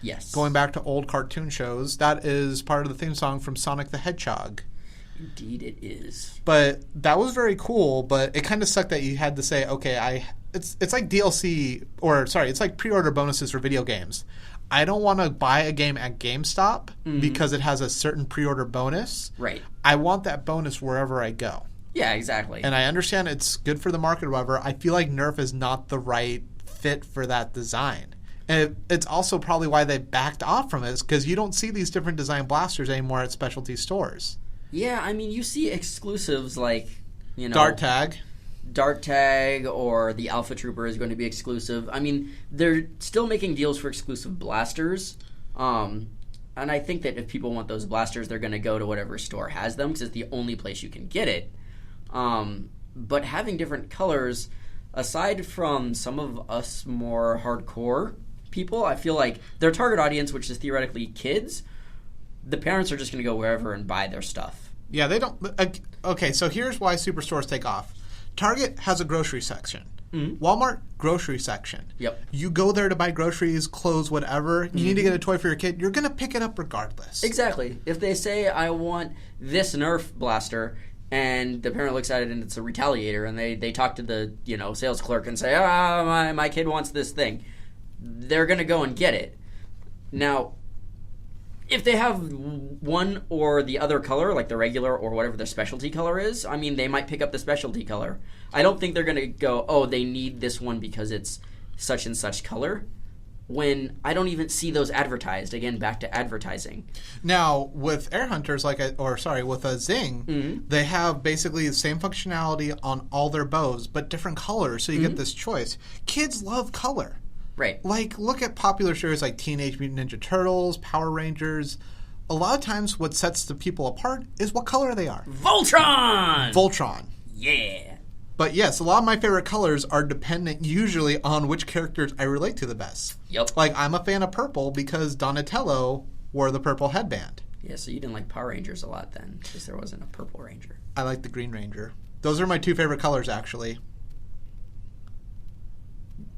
Yes. Going back to old cartoon shows, that is part of the theme song from Sonic the Hedgehog. Indeed it is. But that was very cool, but it kind of sucked that you had to say, okay, it's like DLC, it's like pre-order bonuses for video games. I don't want to buy a game at GameStop because it has a certain pre-order bonus. Right. I want that bonus wherever I go. Yeah, exactly. And I understand it's good for the market or whatever. I feel like Nerf is not the right fit for that design. And it's also probably why they backed off from it, is because you don't see these different design blasters anymore at specialty stores. Yeah, I mean, you see exclusives like, Dart Tag, or the Alpha Trooper is going to be exclusive. I mean, they're still making deals for exclusive blasters. And I think that if people want those blasters, they're going to go to whatever store has them because it's the only place you can get it. But having different colors, aside from some of us more hardcore people, I feel like their target audience, which is theoretically kids, the parents are just going to go wherever and buy their stuff. Yeah, they don't. Okay, so here's why superstores take off. Target has a grocery section. Walmart, grocery section. Yep. You go there to buy groceries, clothes, whatever. You need to get a toy for your kid. You're going to pick it up regardless. Exactly. If they say, I want this Nerf blaster, and the parent looks at it and it's a Retaliator, and they talk to the sales clerk and say, my kid wants this thing, they're going to go and get it. Now, if they have one or the other color, like the regular or whatever the specialty color is, I mean, they might pick up the specialty color. I don't think they're going to go, they need this one because it's such and such color, when I don't even see those advertised. Again, back to advertising. Now, with Air Hunters, with a Zing, they have basically the same functionality on all their bows, but different colors, so you get this choice. Kids love color. Right. Like, look at popular shows like Teenage Mutant Ninja Turtles, Power Rangers. A lot of times what sets the people apart is what color they are. Voltron! Yeah. But yes, a lot of my favorite colors are dependent usually on which characters I relate to the best. Yep. Like, I'm a fan of purple because Donatello wore the purple headband. Yeah, so you didn't like Power Rangers a lot then, because there wasn't a purple ranger. I like the Green Ranger. Those are my two favorite colors, actually.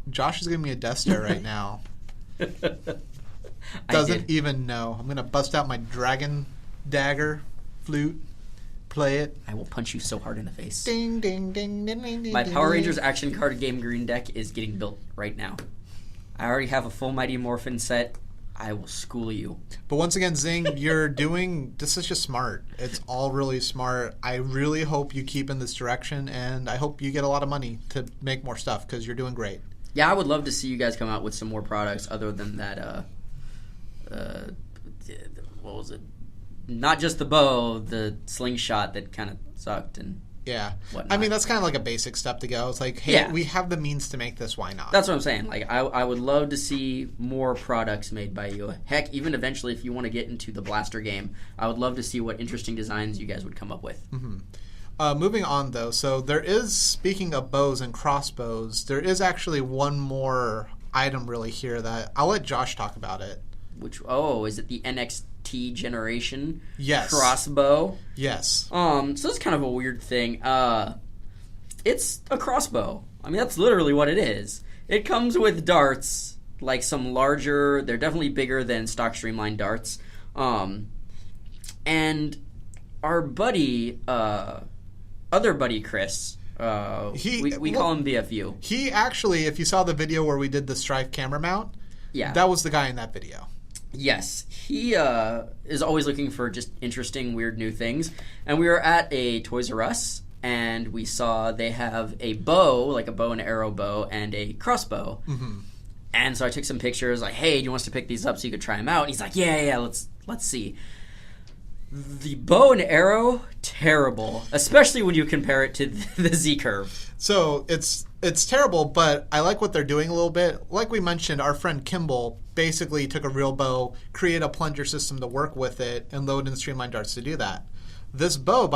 Josh is giving me a death stare right now. Doesn't even know. I'm going to bust out my dragon dagger flute, play it. I will punch you so hard in the face. Ding, ding, ding, ding, ding. My Power Rangers action card game green deck is getting built right now. I already have a full Mighty Morphin set. I will school you. But once again, Zing, this is just smart. It's all really smart. I really hope you keep in this direction, and I hope you get a lot of money to make more stuff, because you're doing great. Yeah, I would love to see you guys come out with some more products other than that, what was it? Not just the bow, the slingshot that kind of sucked and whatnot. I mean, that's kind of like a basic step to go. It's like, hey, we have the means to make this, why not? That's what I'm saying. Like, I would love to see more products made by you. Heck, even eventually, if you want to get into the blaster game, I would love to see what interesting designs you guys would come up with. Mm-hmm. Moving on, though, so there is, speaking of bows and crossbows, there is actually one more item really here that I'll let Josh talk about it. Is it the NXT generation crossbow? Yes. So it's kind of a weird thing. It's a crossbow. I mean, that's literally what it is. It comes with darts, like some larger, they're definitely bigger than stock streamlined darts. And our buddy, other buddy, Chris, we call him BFU. He actually, if you saw the video where we did the Strife camera mount, that was the guy in that video. Yes, he is always looking for just interesting, weird new things. And we were at a Toys R Us, and we saw they have a bow, like a bow and arrow bow, and a crossbow. Mm-hmm. And so I took some pictures, like, hey, do you want us to pick these up so you could try them out? And he's like, yeah, let's see. The bow and arrow, terrible, especially when you compare it to the Z-curve. So it's terrible, but I like what they're doing a little bit. Like we mentioned, our friend Kimball basically took a real bow, created a plunger system to work with it, and load in streamlined darts to do that. This bow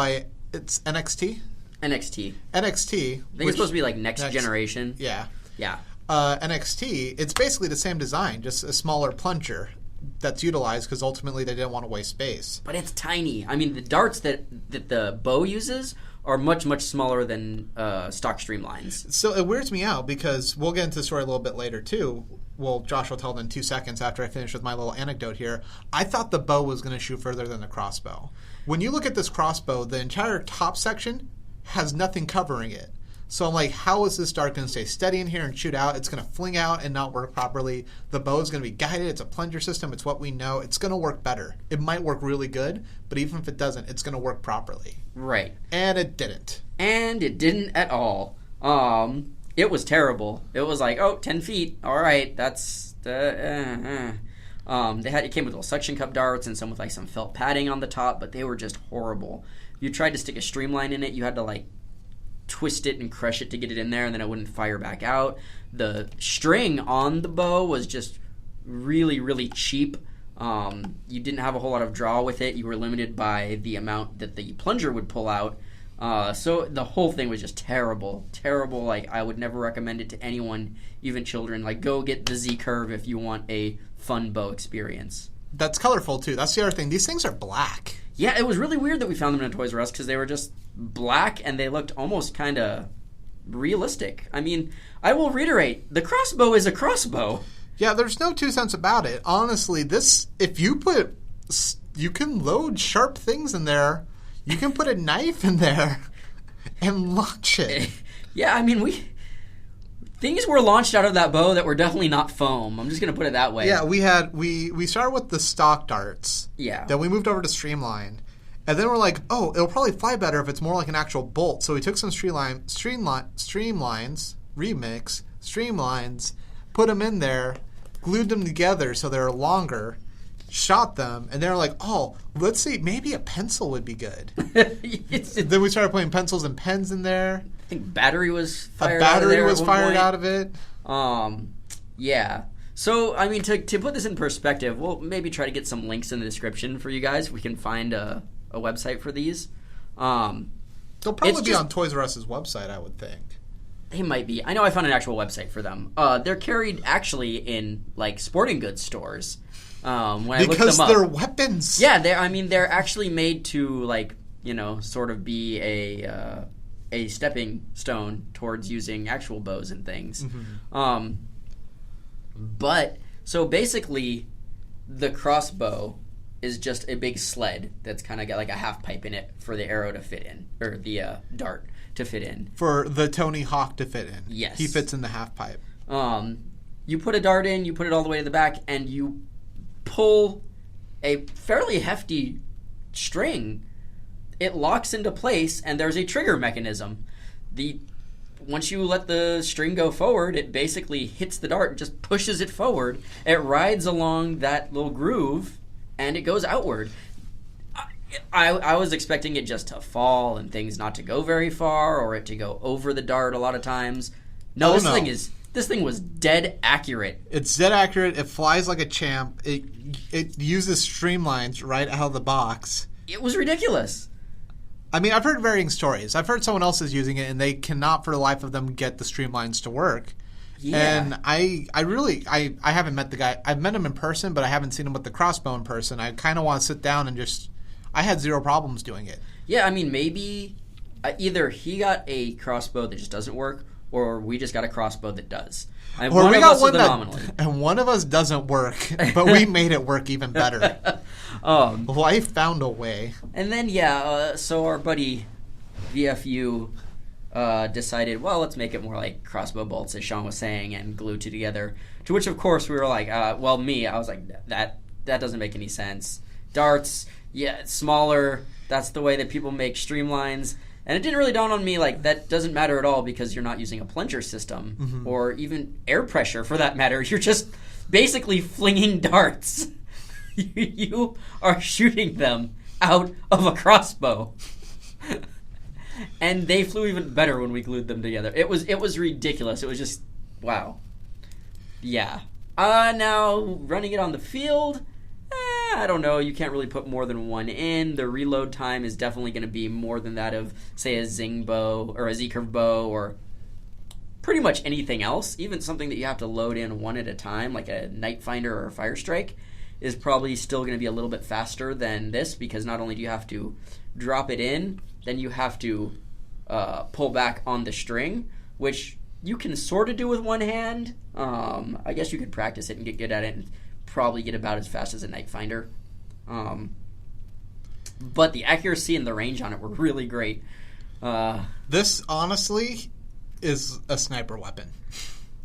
it's NXT? NXT. NXT. I think it's supposed to be like next generation. Yeah. Yeah. NXT, it's basically the same design, just a smaller plunger that's utilized because ultimately they didn't want to waste space. But it's tiny. I mean, the darts that the bow uses are much, much smaller than stock streamlines. So it weirds me out because we'll get into the story a little bit later too. Well, Josh will tell them in 2 seconds after I finish with my little anecdote here. I thought the bow was going to shoot further than the crossbow. When you look at this crossbow, the entire top section has nothing covering it. So I'm like, how is this dart going to stay steady in here and shoot out? It's going to fling out and not work properly. The bow is going to be guided. It's a plunger system. It's what we know. It's going to work better. It might work really good, but even if it doesn't, it's going to work properly. Right. And it didn't. And it didn't at all. It was terrible. It was like, 10 feet. All right, that's the... It came with little suction cup darts and some with like some felt padding on the top, but they were just horrible. If you tried to stick a streamline in it, you had to like twist it and crush it to get it in there, and then it wouldn't fire back out. The string on the bow was just really, really cheap. You didn't have a whole lot of draw with it. You were limited by the amount that the plunger would pull out. So the whole thing was just terrible. Terrible. Like, I would never recommend it to anyone, even children. Like, go get the Z-curve if you want a fun bow experience. That's colorful, too. That's the other thing. These things are black. Yeah, it was really weird that we found them in a Toys R Us because they were just black and they looked almost kind of realistic. I mean, I will reiterate, the crossbow is a crossbow. Yeah, there's no 2 cents about it. Honestly, if you can load sharp things in there. You can put a knife in there and launch it. Yeah, I mean, things were launched out of that bow that were definitely not foam. I'm just going to put it that way. Yeah, we started with the stock darts. Yeah. Then we moved over to streamline. And then we're like, it'll probably fly better if it's more like an actual bolt. So we took some streamlines, put them in there, glued them together so they're longer, shot them, and they're like, let's see, maybe a pencil would be good. Then we started putting pencils and pens in there. I think battery was fired out of there. Out of it. Yeah. So, I mean, to put this in perspective, we'll maybe try to get some links in the description for you guys. We can find a website for these. They'll probably be on Toys R Us's website, I would think. They might be. I know I found an actual website for them. They're carried actually in, like, sporting goods stores. When I looked them up, they're weapons. Yeah, they're actually made to, like, sort of be a stepping stone towards using actual bows and things. Mm-hmm. But so basically, the crossbow is just a big sled that's kind of got like a half pipe in it for the arrow to fit in, or the dart to fit in. For the Tony Hawk to fit in. Yes, he fits in the half pipe. You put a dart in, you put it all the way to the back, and you pull a fairly hefty string. It locks into place, and there's a trigger mechanism. Once you let the string go forward, it basically hits the dart and just pushes it forward. It rides along that little groove, and it goes outward. I was expecting it just to fall and things not to go very far, or it to go over the dart a lot of times. No, this thing was dead accurate. It's dead accurate. It flies like a champ. It uses streamlines right out of the box. It was ridiculous. I mean, I've heard varying stories. I've heard someone else is using it, and they cannot for the life of them get the streamlines to work. Yeah. And I haven't met the guy. I've met him in person, but I haven't seen him with the crossbow in person. I kind of want to sit down and I had zero problems doing it. Yeah, I mean, maybe either he got a crossbow that just doesn't work, or we just got a crossbow that does. And or we got one and one of us doesn't work, but we made it work even better. Life found a way. And then, so our buddy VFU decided, well, let's make it more like crossbow bolts, as Shawn was saying, and glue two together. To which, of course, we were like, I was like, that doesn't make any sense. Darts, yeah, it's smaller. That's the way that people make streamlines. And it didn't really dawn on me, like, that doesn't matter at all because you're not using a plunger system or even air pressure, for that matter. You're just basically flinging darts. You are shooting them out of a crossbow. And they flew even better when we glued them together. It was ridiculous. It was just, wow. Yeah. Now, running it on the field, I don't know. You can't really put more than one in. The reload time is definitely going to be more than that of, say, a Zing bow or a Z-curve bow or pretty much anything else. Even something that you have to load in one at a time, like a Night Finder or a Fire Strike, is probably still going to be a little bit faster than this, because not only do you have to drop it in, then you have to pull back on the string, which you can sort of do with one hand. I guess you could practice it and get good at it and probably get about as fast as a Night Finder. But the accuracy and the range on it were really great. This, honestly, is a sniper weapon.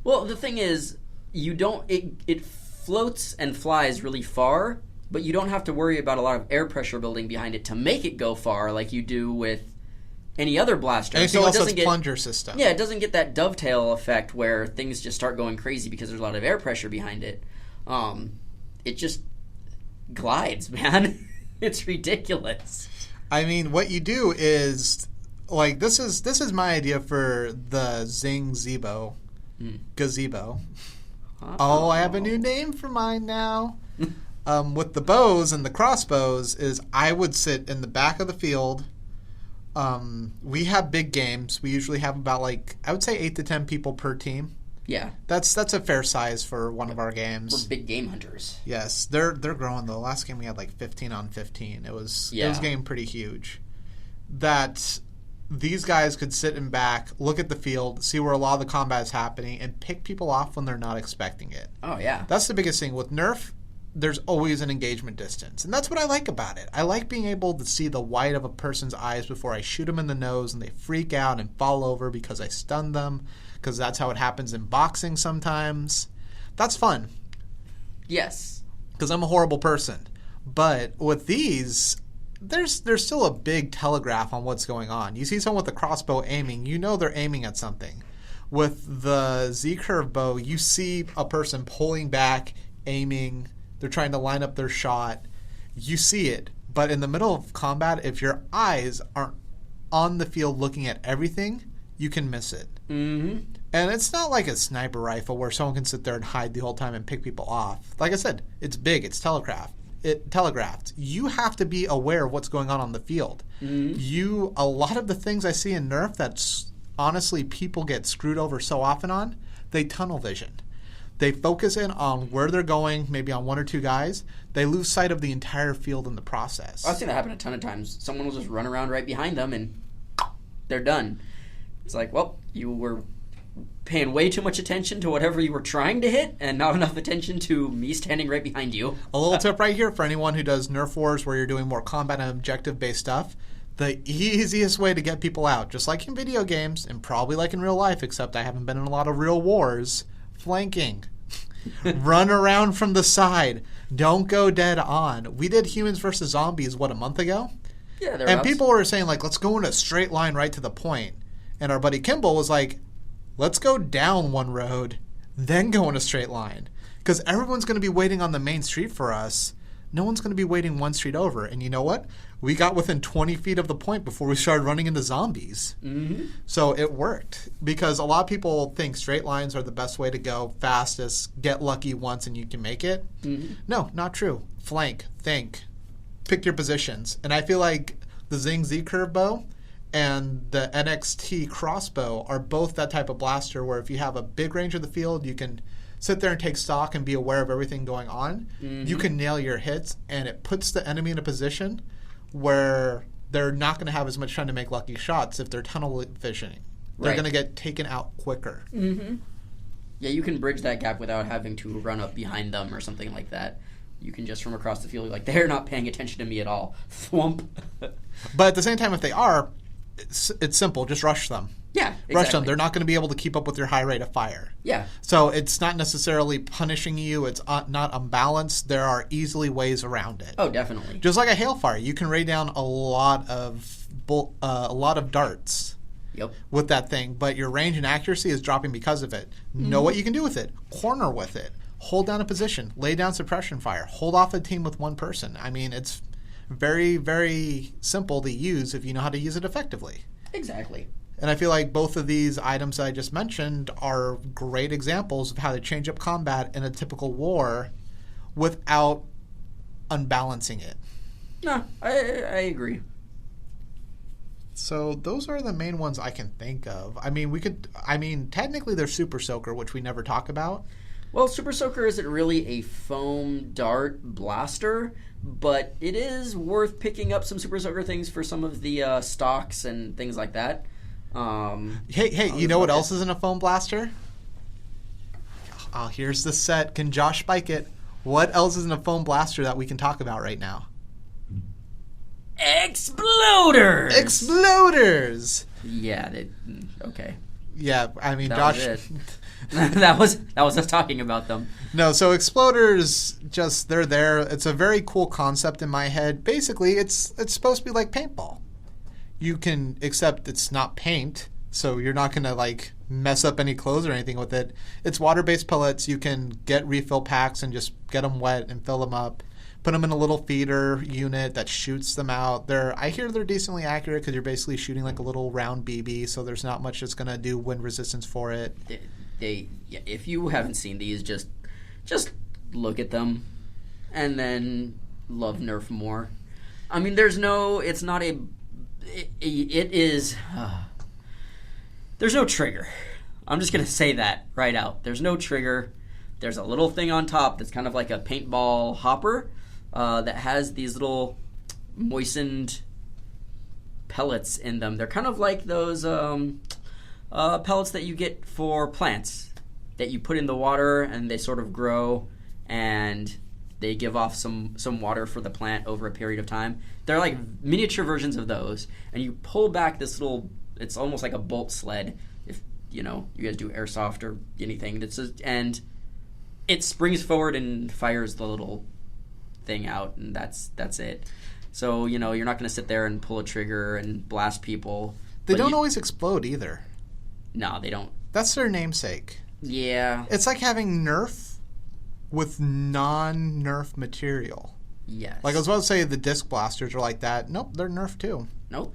Well, the thing is, it floats and flies really far, but you don't have to worry about a lot of air pressure building behind it to make it go far like you do with any other blaster. Anything else that's plunger system. Yeah, it doesn't get that dovetail effect where things just start going crazy because there's a lot of air pressure behind it. It just glides, man. It's ridiculous. I mean, what you do is, like, this is my idea for the Zing Zebo. Gazebo. Oh, I have a new name for mine now. With the bows and the crossbows is I would sit in the back of the field. We have big games. We usually have about, like, I would say 8 to 10 people per team. Yeah. That's a fair size for one of our games. We're big game hunters. Yes. They're growing, though. Last game we had like 15 on 15. It was getting pretty huge. That these guys could sit in back, look at the field, see where a lot of the combat is happening, and pick people off when they're not expecting it. Oh, yeah. That's the biggest thing. With Nerf, there's always an engagement distance. And that's what I like about it. I like being able to see the white of a person's eyes before I shoot them in the nose and they freak out and fall over because I stunned them, because that's how it happens in boxing sometimes. That's fun. Yes. Because I'm a horrible person. But with these, there's still a big telegraph on what's going on. You see someone with a crossbow aiming, you know they're aiming at something. With the Z-curve bow, you see a person pulling back, aiming. They're trying to line up their shot. You see it. But in the middle of combat, if your eyes aren't on the field looking at everything, you can miss it. Mm-hmm. And it's not like a sniper rifle where someone can sit there and hide the whole time and pick people off. Like I said, it's big. It's telegraphed. You have to be aware of what's going on the field. Mm-hmm. A lot of the things I see in Nerf that's honestly people get screwed over so often on, they tunnel vision. They focus in on where they're going, maybe on one or two guys. They lose sight of the entire field in the process. I've seen that happen a ton of times. Someone will just run around right behind them and they're done. It's like, well, you were paying way too much attention to whatever you were trying to hit and not enough attention to me standing right behind you. A little tip right here for anyone who does Nerf wars where you're doing more combat and objective-based stuff. The easiest way to get people out, just like in video games and probably like in real life, except I haven't been in a lot of real wars, flanking. Run around from the side. Don't go dead on. We did Humans versus Zombies, a month ago? Yeah, and people were saying, like, let's go in a straight line right to the point. And our buddy Kimball was like, let's go down one road, then go in a straight line. Because everyone's going to be waiting on the main street for us. No one's going to be waiting one street over. And you know what? We got within 20 feet of the point before we started running into zombies. Mm-hmm. So it worked. Because a lot of people think straight lines are the best way to go, fastest, get lucky once and you can make it. Mm-hmm. No, not true. Flank, think, pick your positions. And I feel like the Zing Z-curve bow and the NXT crossbow are both that type of blaster where if you have a big range of the field, you can sit there and take stock and be aware of everything going on. Mm-hmm. You can nail your hits, and it puts the enemy in a position where they're not going to have as much time to make lucky shots if they're tunnel visioning. They're going to get taken out quicker. Mm-hmm. Yeah, you can bridge that gap without having to run up behind them or something like that. You can just from across the field, like, they're not paying attention to me at all. Thwump. But at the same time, if they are, it's simple. Just rush them. Yeah, exactly. Rush them. They're not going to be able to keep up with your high rate of fire. Yeah. So it's not necessarily punishing you. It's not unbalanced. There are easily ways around it. Oh, definitely. Just like a hailfire, you can rain down a lot of darts. Yep. With that thing, but your range and accuracy is dropping because of it. Know what you can do with it. Corner with it. Hold down a position. Lay down suppression fire. Hold off a team with one person. I mean, it's very, very simple to use if you know how to use it effectively. Exactly. And I feel like both of these items I just mentioned are great examples of how to change up combat in a typical war without unbalancing it. No, I agree. So those are the main ones I can think of. I mean, technically there's Super Soaker, which we never talk about. Well, Super Soaker isn't really a foam dart blaster, but it is worth picking up some Super Soaker things for some of the stocks and things like that. Hey, you know what else isn't a foam blaster? Oh, here's the set. Can Josh spike it? What else isn't a foam blaster that we can talk about right now? Exploders! Exploders! Yeah, okay. Yeah, I mean, That Josh... was it. that was us talking about them. No, so exploders, they're there. It's a very cool concept in my head. Basically, it's supposed to be like paintball. You can, except it's not paint, so you're not going to, like, mess up any clothes or anything with it. It's water-based pellets. You can get refill packs and just get them wet and fill them up. Put them in a little feeder unit that shoots them out. I hear they're decently accurate because you're basically shooting like a little round BB, so there's not much that's going to do wind resistance for it. If you haven't seen these, just look at them and then love Nerf more. I mean, there's no trigger. I'm just going to say that right out. There's no trigger. There's a little thing on top that's kind of like a paintball hopper that has these little moistened pellets in them. They're kind of like those pellets that you get for plants that you put in the water and they sort of grow and they give off some water for the plant over a period of time. They're like miniature versions of those, and you pull back this little, it's almost like a bolt sled if you guys do airsoft or anything. And it springs forward and fires the little thing out, and that's it. So, you're not going to sit there and pull a trigger and blast people. They don't always explode either. No, they don't. That's their namesake. Yeah. It's like having Nerf with non-Nerf material. Yes. Like I was about to say the disc blasters are like that. Nope, they're Nerf too. Nope.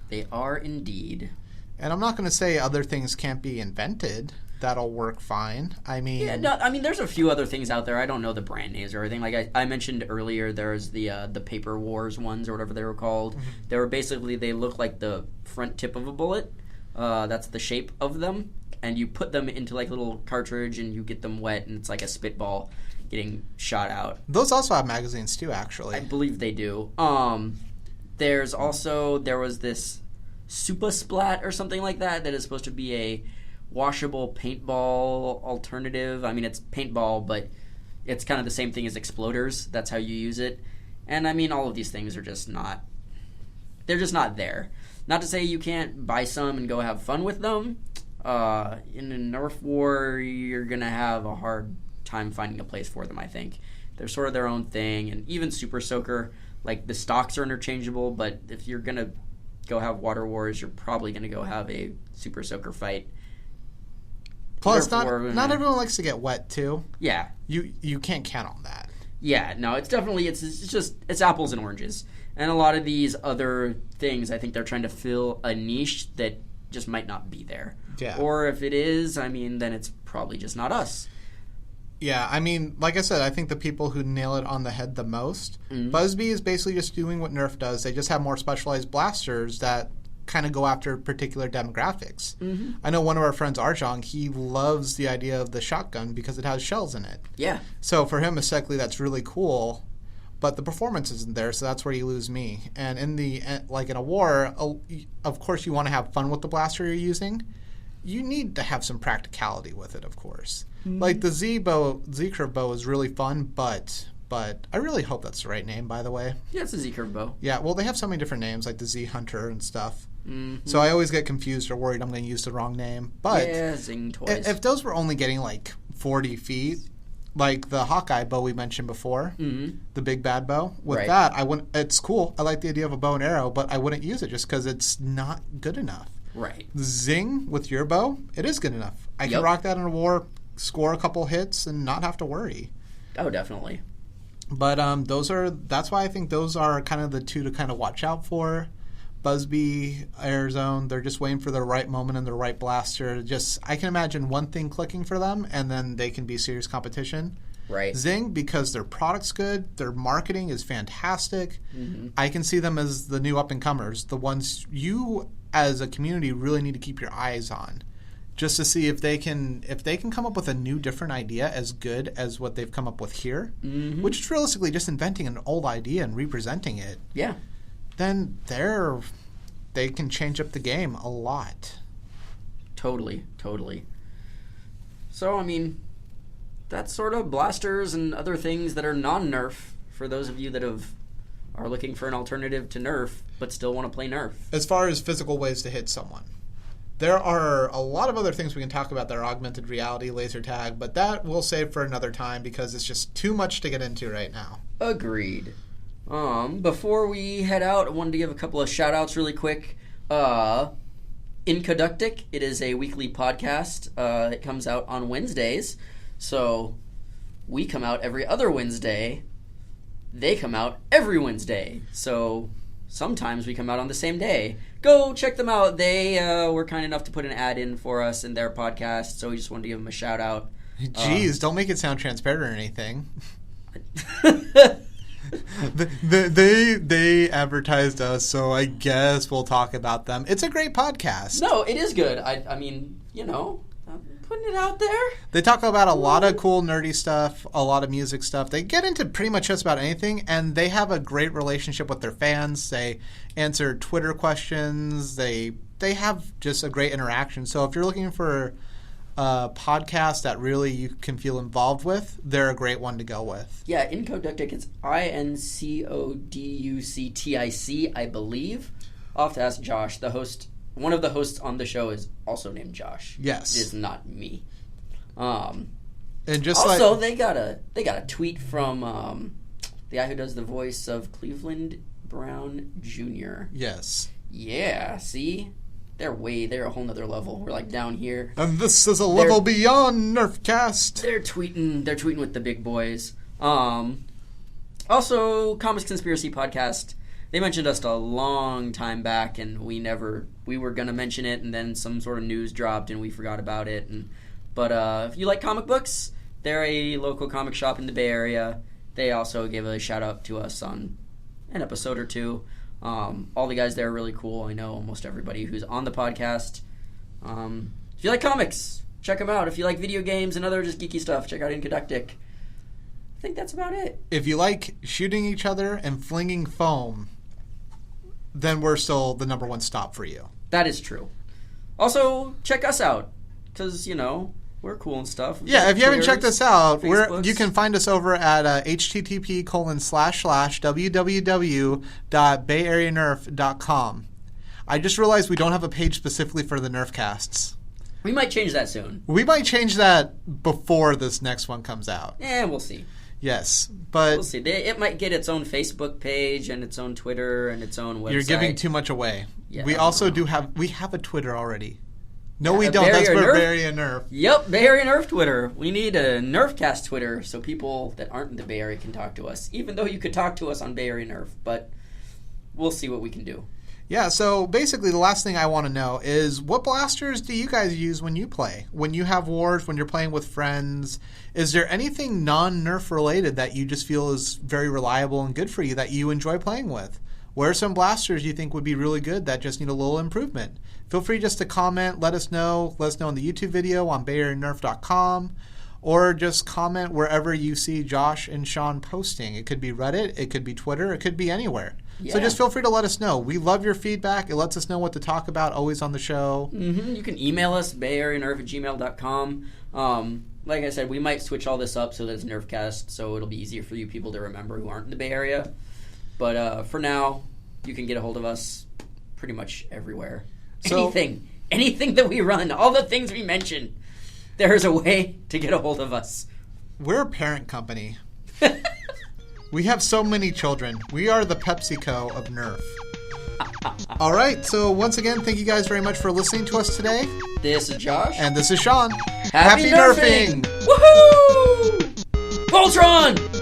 They are indeed. And I'm not going to say other things can't be invented. That'll work fine. I mean... there's a few other things out there. I don't know the brand names or anything. Like I mentioned earlier, there's the Paper Wars ones or whatever they were called. Mm-hmm. They were basically, they look like the front tip of a bullet. That's the shape of them. And you put them into like a little cartridge and you get them wet and it's like a spitball getting shot out. Those also have magazines too, actually. I believe they do. There was this Super Splat or something like that is supposed to be a washable paintball alternative. I mean, it's paintball, but it's kind of the same thing as exploders. That's how you use it. And I mean, all of these things are just not, they're just not there. Not to say you can't buy some and go have fun with them. In a Nerf war, you're going to have a hard time finding a place for them, I think. They're sort of their own thing. And even Super Soaker, like the stocks are interchangeable, but if you're going to go have water wars, you're probably going to go have a Super Soaker fight. Plus, not everyone likes to get wet, too. Yeah. You can't count on that. Yeah, no, it's definitely, it's apples and oranges. And a lot of these other things, I think they're trying to fill a niche that just might not be there. Yeah. Or if it is, I mean, then it's probably just not us. Yeah, I mean, like I said, I think the people who nail it on the head the most, BuzzBee is basically just doing what Nerf does. They just have more specialized blasters that kind of go after particular demographics. Mm-hmm. I know one of our friends, Arjong, he loves the idea of the shotgun because it has shells in it. Yeah. So for him, aesthetically, that's really cool, but the performance isn't there, so that's where you lose me. And in in a war, of course you want to have fun with the blaster you're using. You need to have some practicality with it, of course. Mm-hmm. Like the Z-curve bow is really fun, but But I really hope that's the right name, by the way. Yeah, it's a Z-curve bow. Yeah, well, they have so many different names, like the Z Hunter and stuff. Mm-hmm. So I always get confused or worried I'm going to use the wrong name. But yeah, Zing toys. if those were only getting like 40 feet, like the Hawkeye bow we mentioned before, the big bad bow, with that, I wouldn't. It's cool. I like the idea of a bow and arrow, but I wouldn't use it just because it's not good enough. Right. Zing with your bow, it is good enough. I can rock that in a war, score a couple hits, and not have to worry. Oh, definitely. But that's why I think those are kind of the two to kind of watch out for. BuzzBee, Airzone, they're just waiting for the right moment and the right blaster. I can imagine one thing clicking for them, and then they can be serious competition. Right. Zing, because their product's good, their marketing is fantastic. Mm-hmm. I can see them as the new up-and-comers, the ones you as a community really need to keep your eyes on, just to see if they can come up with a new, different idea as good as what they've come up with here, which is realistically just inventing an old idea and representing it. Yeah. Then they can change up the game a lot. Totally. So, I mean, that's sort of blasters and other things that are non-Nerf for those of you that are looking for an alternative to Nerf but still want to play Nerf. As far as physical ways to hit someone, there are a lot of other things we can talk about that are augmented reality, laser tag, but that we'll save for another time because it's just too much to get into right now. Agreed. Before we head out, I wanted to give a couple of shout-outs really quick. Incoductic, it is a weekly podcast. It comes out on Wednesdays. So we come out every other Wednesday. They come out every Wednesday. So sometimes we come out on the same day. Go check them out. They were kind enough to put an ad in for us in their podcast, so we just wanted to give them a shout-out. Jeez, don't make it sound transparent or anything. They advertised us, so I guess we'll talk about them. It's a great podcast. No, it is good. I mean, I'm putting it out there. They talk about a lot of cool nerdy stuff, a lot of music stuff. They get into pretty much just about anything, and they have a great relationship with their fans. They answer Twitter questions. They have just a great interaction. So if you're looking for a podcast that really you can feel involved with, they're a great one to go with. Yeah, Incoductic, it's Incoductic, I believe. I'll have to ask Josh, the host. One of the hosts on the show is also named Josh. Yes. It is not me. And just also, they got a tweet from the guy who does the voice of Cleveland Brown Jr. Yes. Yeah, see? They're a whole nother level. We're like down here. And this is a level beyond Nerfcast. They're tweeting with the big boys. Also, Comics Conspiracy Podcast. They mentioned us a long time back, and we were gonna mention it, and then some sort of news dropped, and we forgot about it. But if you like comic books, they're a local comic shop in the Bay Area. They also gave a shout out to us on an episode or two. All the guys there are really cool. I know almost everybody who's on the podcast. If you like comics, check them out. If you like video games and other just geeky stuff, check out Incoductic. I think that's about it. If you like shooting each other and flinging foam, then we're still the number one stop for you. That is true. Also, check us out, because, we're cool and stuff. Yeah, if you haven't checked us out, Facebooks. You can find us over at http://www.bayareanerf.com. I just realized we don't have a page specifically for the Nerfcasts. We might change that soon. We might change that before this next one comes out. We'll see. Yes, but... We'll see. It might get its own Facebook page and its own Twitter and its own website. You're giving too much away. Yeah, we also have a Twitter already. No, we don't. That's for Nerf? Bay Area Nerf. Yep, Bay Area Nerf Twitter. We need a Nerfcast Twitter so people that aren't in the Bay Area can talk to us. Even though you could talk to us on Bay Area Nerf, but we'll see what we can do. Yeah, so basically the last thing I want to know is what blasters do you guys use when you play? When you have wars, when you're playing with friends, is there anything non-Nerf related that you just feel is very reliable and good for you that you enjoy playing with? What are some blasters you think would be really good that just need a little improvement? Feel free just to comment, let us know. Let us know in the YouTube video on BayAreaNerf.com, or just comment wherever you see Josh and Shawn posting. It could be Reddit, it could be Twitter, it could be anywhere. Yeah. So just feel free to let us know. We love your feedback. It lets us know what to talk about always on the show. Mm-hmm. You can email us, bayareanerf@gmail.com. like I said, we might switch all this up so that it's Nerfcast, so it'll be easier for you people to remember who aren't in the Bay Area. But for now, you can get a hold of us pretty much everywhere. So, Anything that we run, all the things we mentioned, there is a way to get a hold of us. We're a parent company. We have so many children. We are the PepsiCo of Nerf. All right, so once again, thank you guys very much for listening to us today. This is Josh. And this is Sean. Happy Nerfing! Woohoo! Voltron!